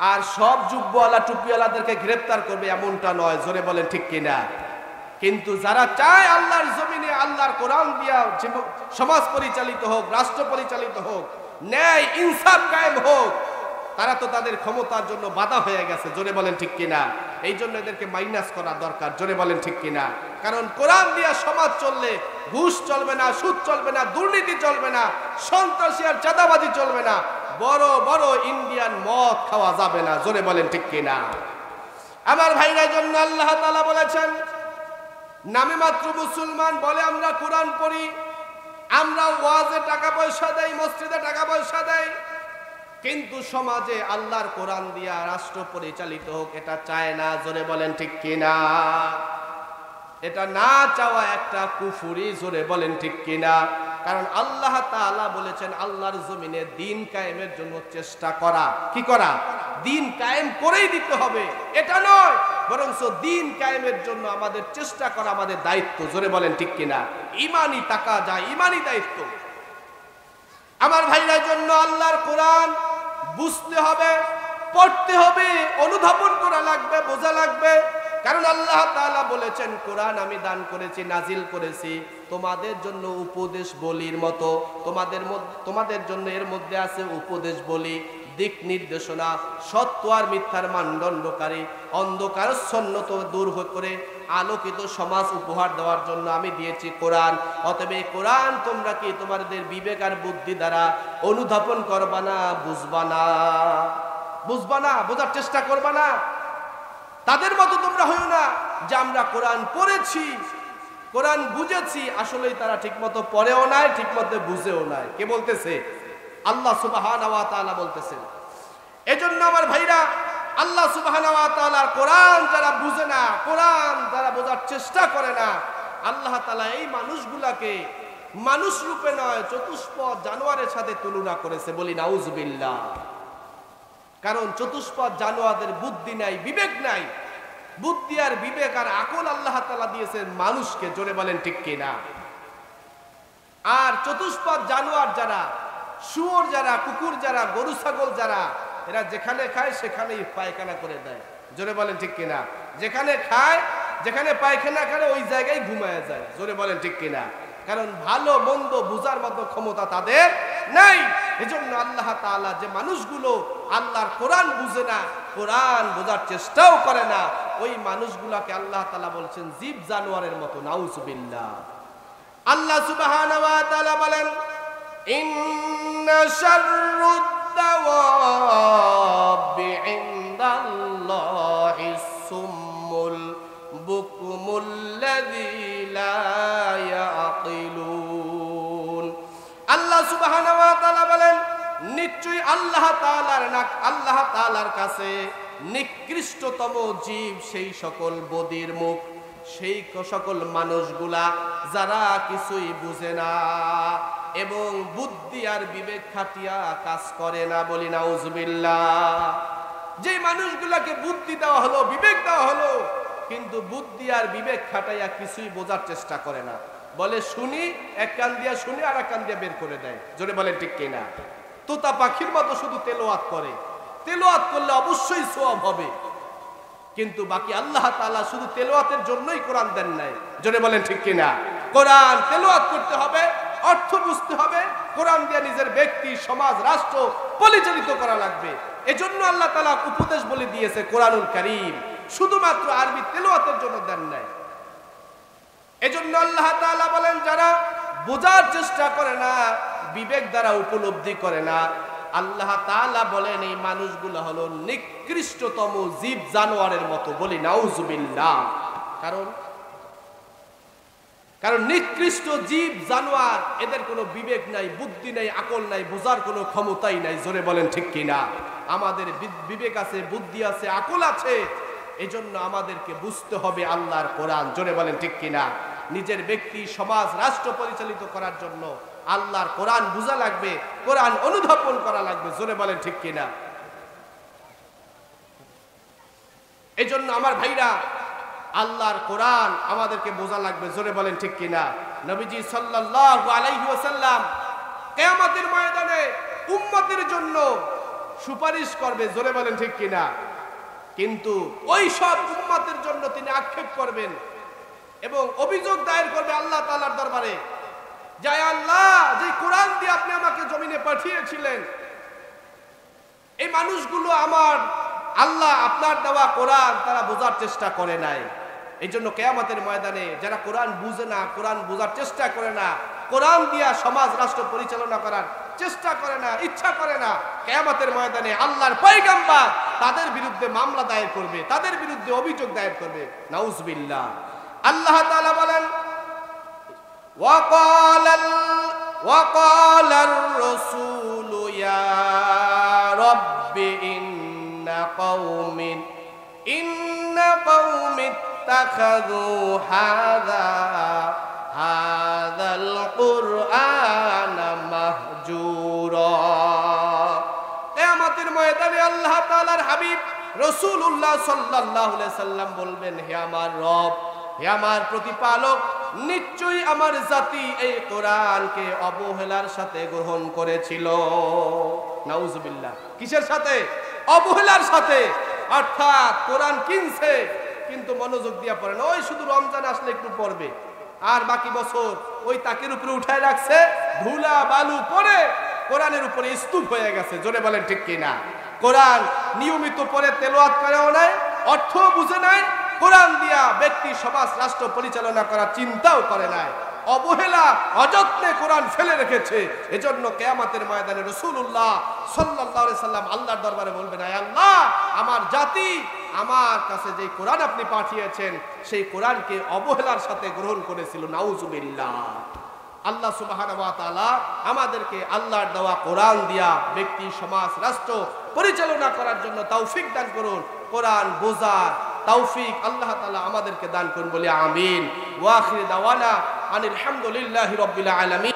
আর সব জুব্বাওয়ালা টুপিওয়ালাদেরকে গ্রেফতার করবে এমনটা নয়। জোরে বলেন ঠিক কিনা? কিন্তু যারা চায় আল্লাহর জমিনে আল্লাহর কোরআন দিয়া সমাজ পরিচালিত হোক, রাষ্ট্র পরিচালিত হোক, ন্যায় ইনসাফ কায়েম হোক, তারা তো তাদের ক্ষমতার জন্য বাধা হয়ে গেছে। জোরে বলেন ঠিক কিনা? এই জন্য এদেরকে মাইনাস করা দরকার। জোরে বলেন ঠিক কিনা? কারণ কোরআন দিয়া সমাজ চললে ঘুষ চলবে না, সুদ চলবে না, দুর্নীতি চলবে না, সন্ত্রাসী আর চাঁদাবাজি চলবে না, বড় বড় ইন্ডিয়ান মদ খাওয়া যাবে না। জোরে বলেন ঠিক কিনা? আমার ভাইরা জন্য আল্লাহ তাআলা বলেছেন নামে মাত্র মুসলমান বলে আমরা কোরআন পড়ি, আমরা ওয়াজে টাকা পয়সা দেই, মসজিদে টাকা পয়সা দেই, কিন্তু সমাজে আল্লাহর কোরআন দিয়া রাষ্ট্র পরিচালিত হোক এটা চায় না। জোরে বলেন ঠিক কিনা? এটা না চাওয়া একটা কুফরি। জোরে বলেন ঠিক কিনা? কারণ আল্লাহ তাআলা বলেছেন আল্লাহর জমিনে দিন কায়েমের জন্য চেষ্টা করা। কি করা? দিন কায়েম করেই দিতে হবে এটা নয়, বরং দিন কায়েমের জন্য আমাদের চেষ্টা করা আমাদের দায়িত্ব। জোরে বলেন ঠিক কিনা? ঈমানি টাকা যায়, ঈমানি দায়িত্ব। আমার ভাইদের জন্য আল্লাহর কোরআন বুঝতে হবে, পড়তে হবে, অনুধাবন করা লাগবে, বোঝা লাগবে। কারণ আল্লাহ তাআলা বলেছেন কোরআন আমি দান করেছি, নাজিল করেছি তোমাদের জন্য উপদেশ বলির মতো। তোমাদের জন্য এর মধ্যে আছে উপদেশ বলি, দিক নির্দেশনা, সত্য আর মিথ্যার মানদণ্ডকারী, অন্ধকারচ্ছন্নত দূর করে আলোকিত সমাজ উপহার দেওয়ার জন্য আমি দিয়েছি কোরআন। অতএব এই কোরআন তোমরা কি তোমাদের বিবেক আর বুদ্ধি দ্বারা অনুধাবন করবা না, বুঝবা না? বুঝবা না, বোঝার চেষ্টা করবা না। তাদের মতো তোমরা হইও না যে আমরা কোরআন পড়েছি, কোরআন বুঝেছি, আসলেই তারা ঠিকমতো পড়েও নাই, ঠিকমতো বুঝেও নাই। কে বলতেছে? আল্লাহ সুবহানাহু ওয়া তাআলা বলতেছেন। এজন্য আমার ভাইরা, আল্লাহ সুবহানাহু ওয়া তাআলার কোরআন যারা বুঝে না, কোরআন যারা বোঝার চেষ্টা করে না, আল্লাহ তাআলা এই মানুষগুলাকে মানুষ রূপে নয় চতুষ্পদ জানোয়ারের সাথে তুলনা করেছে, বলি নাউজুবিল্লাহ। কারণ চতুষ্পদ জানোয়ারদের বুদ্ধি নাই, বিবেক নাই। বুদ্ধি আর বিবেক আর আকল আল্লাহ তাআলা দিয়েছেন মানুষকে, জোরে বলেন ঠিক কিনা। আর চতুষ্পদ জানোয়ার যারা, শুয়োর যারা, কুকুর যারা, গরু ছাগল যারা, এরা যেখানে খায় সেখানেই পায়খানা করে দেয়, জোরে বলেন ঠিক কিনা। যেখানে খায়, যেখানে পায়খানা করে ওই জায়গায় ঘুমায় যায়, জোরে বলেন ঠিক কিনা। কারণ ভালো মন্দ বুঝার মতো ক্ষমতা তাদের নাই। এজন্য আল্লাহ তাআলা যে মানুষগুলো আল্লাহর কোরআন বুঝে না, কোরআন বোঝার চেষ্টাও করে না, ওই মানুষগুলোকে আল্লাহ তাআলা বলছেন জীব জানোয়ারের মতো, নাউজুবিল্লাহ। আল্লাহ সুবহানাহু ওয়া তাআলা বলেন ইন্না শাররুদ দাওয়াবি ইনদাল্লাহিস সুম্মুল বুকমুল্লাযী লা ইয়াকিলুন। আল্লাহ সুবহানাহু ওয়া তাআলা বলেন নিশ্চয়ই আল্লাহ তাআলার কাছে নিকৃষ্টতম জীব সেই সকল বধির মুখ, সেই সকল মানুষগুলা যারা কিছুই বুঝে না এবং বুদ্ধি আর বিবেক খাটিয়া কাজ করে না, বলি নাউজুবিল্লাহ। যে মানুষগুলাকে বুদ্ধি দেওয়া হলো, বিবেক দেওয়া হলো, কিন্তু বুদ্ধি আর বিবেক খাটাইয়া কিছুই বোঝার চেষ্টা করে না, বলে শুনি, এক কান দিয়া শুনি আর এক কান দিয়া বের করে দেয়, জোরে বলেন ঠিক কিনা। তোতা পাখির মতো শুধু তেলাওয়াত করে, তেলাওয়াত করলে অবশ্যই সওয়াব হবে, কিন্তু বাকি আল্লাহ তাআলা শুধু তেলাওয়াতের জন্যই কোরআন দেন নাই, জোরে বলেন ঠিক কিনা। কোরআন তেলাওয়াত করতে হবে, অর্থ বুঝতে হবে, কোরআন দিয়ে নিজের ব্যক্তি, সমাজ, রাষ্ট্র পরিচালিত করা লাগবে। এজন্য আল্লাহ তাআলা উপদেশ বলে দিয়েছে কোরআনুল কারীম, শুধুমাত্র আরবি তেলাওয়াতের জন্য দেন নাই। এজন্য আল্লাহ তাআলা বলেন যারা বোঝার চেষ্টা করে না, বিবেক দ্বারা উপলব্ধি করে না, আল্লাহ তাআলা বলেন এই মানুষগুলো হলো নিকৃষ্টতম জীব জানোয়ারের মতো, বলি নাউজুবিল্লাহ। কারণ নিকৃষ্ট জীব জানোয়ার, এদের কোনো বিবেক নাই, বুদ্ধি নাই, আকল নাই, বোঝার কোনো ক্ষমতাই নাই, জোরে বলেন ঠিক কিনা। আমাদের বিবেক আছে, বুদ্ধি আছে, আকল আছে, এজন্য আমাদেরকে বুঝতে হবে আল্লাহর কোরআন, জোরে বলেন ঠিক কিনা। নিজের ব্যক্তি, সমাজ, রাষ্ট্র পরিচালিত করার জন্য আল্লাহর কোরআন বুঝা লাগবে, কোরআন অনুধাবন করা লাগবে, জোরে বলেন ঠিক কিনা। এজন্য আমার ভাইরা, আল্লাহর কোরআন আমাদেরকে বোঝা লাগবে, জোরে বলেন ঠিক কিনা। নবীজি সাল্লাল্লাহু আলাইহি ওয়াসাল্লাম কিয়ামতের ময়দানে উম্মতের জন্য সুপারিশ করবে, জোরে বলেন ঠিক কিনা। কিন্তু ওই সব উম্মতের জন্য তিনি আক্ষেপ করবেন এবং অভিযোগ দায়ের করবে আল্লাহ তাআলার দরবারে, যে আল্লাহ, যে কোরআন দিয়ে আপনি আমাকে জমিনে পাঠিয়েছিলেন, এই মানুষগুলো আমার আল্লাহ আপনার দেওয়া কোরআন তারা বোঝার চেষ্টা করে নাই। এই জন্য কিয়ামতের ময়দানে যারা কোরআন বুঝে না, কোরআন বোঝার চেষ্টা করে না, কোরআন দিয়া সমাজ রাষ্ট্র পরিচালনা করার চেষ্টা করে না, ইচ্ছা করে না, কিয়ামতের ময়দানে আল্লাহর পয়গম্বর তাদের বিরুদ্ধে মামলা দায়ের করবে, তাদের বিরুদ্ধে অভিযোগ দায়ের করবে, নাউজুবিল্লাহ। আল্লাহ তাআলা বলেন وقال الرسول يا رب إن قوم اتخذوا هذا القرآن مهجورا। কিয়ামতের ময়দানে আল্লাহ তাআলার হাবিব রাসূলুল্লাহ সাল্লাল্লাহু আলাইহি সাল্লাম বলবেন, হে আমার রব, হে আমার প্রতিপালক, নিশ্চয়ই আমার জাতি এই কোরআনকে অবহেলার সাথে গ্রহণ করেছিল। নাউজুবিল্লাহ। কিসের সাথে? অবহেলার সাথে। অর্থাৎ কোরআন কিনছে কিন্তু মনোযোগ দিয়া পড়ে না, ওই শুধু রমজান আসলে একটু পড়বে, আর বাকি বছর ওই তাকের উপরে উঠায় রাখছে, ধুলা বালু পড়ে কোরআনের উপরে স্তূপ হয়ে গেছে, জোরে বলেন ঠিক কিনা। কোরআন নিয়মিত পড়ে তেলাওয়াত করেও নাই, অর্থ বুঝে নাই, কোরআন দিয়া ব্যক্তি, সমাজ, রাষ্ট্র পরিচালনা করার চিন্তাও করে নাই, অবহেলা, অযত্নে কোরআন ফেলে রেখেছে। এজন্য কিয়ামতের ময়দানে রাসূলুল্লাহ সাল্লাল্লাহু আলাইহি সাল্লাম আল্লাহর দরবারে বলবেন, হে আল্লাহ, আমার জাতি আমার কাছে যে কোরআন আপনি পাঠিয়েছেন সেই কোরআনকে অবহেলার সাথে গ্রহণ করেছিল, নাউজুবিল্লাহ। আল্লাহ সুবহানাহু ওয়া তাআলা আমাদেরকে আল্লাহর দেওয়া কোরআন দিয়া ব্যক্তি, সমাজ, রাষ্ট্র পরিচালনা করার জন্য তৌফিক দান করুন। কোরআন বোঝার, তৌফিক আল্লাহ তাআলা আমাদেরকে দান করুন বলি আমিন। ওয়া আখির দাওয়ানা আনিল হামদুলিল্লাহি রাব্বিল আলামিন।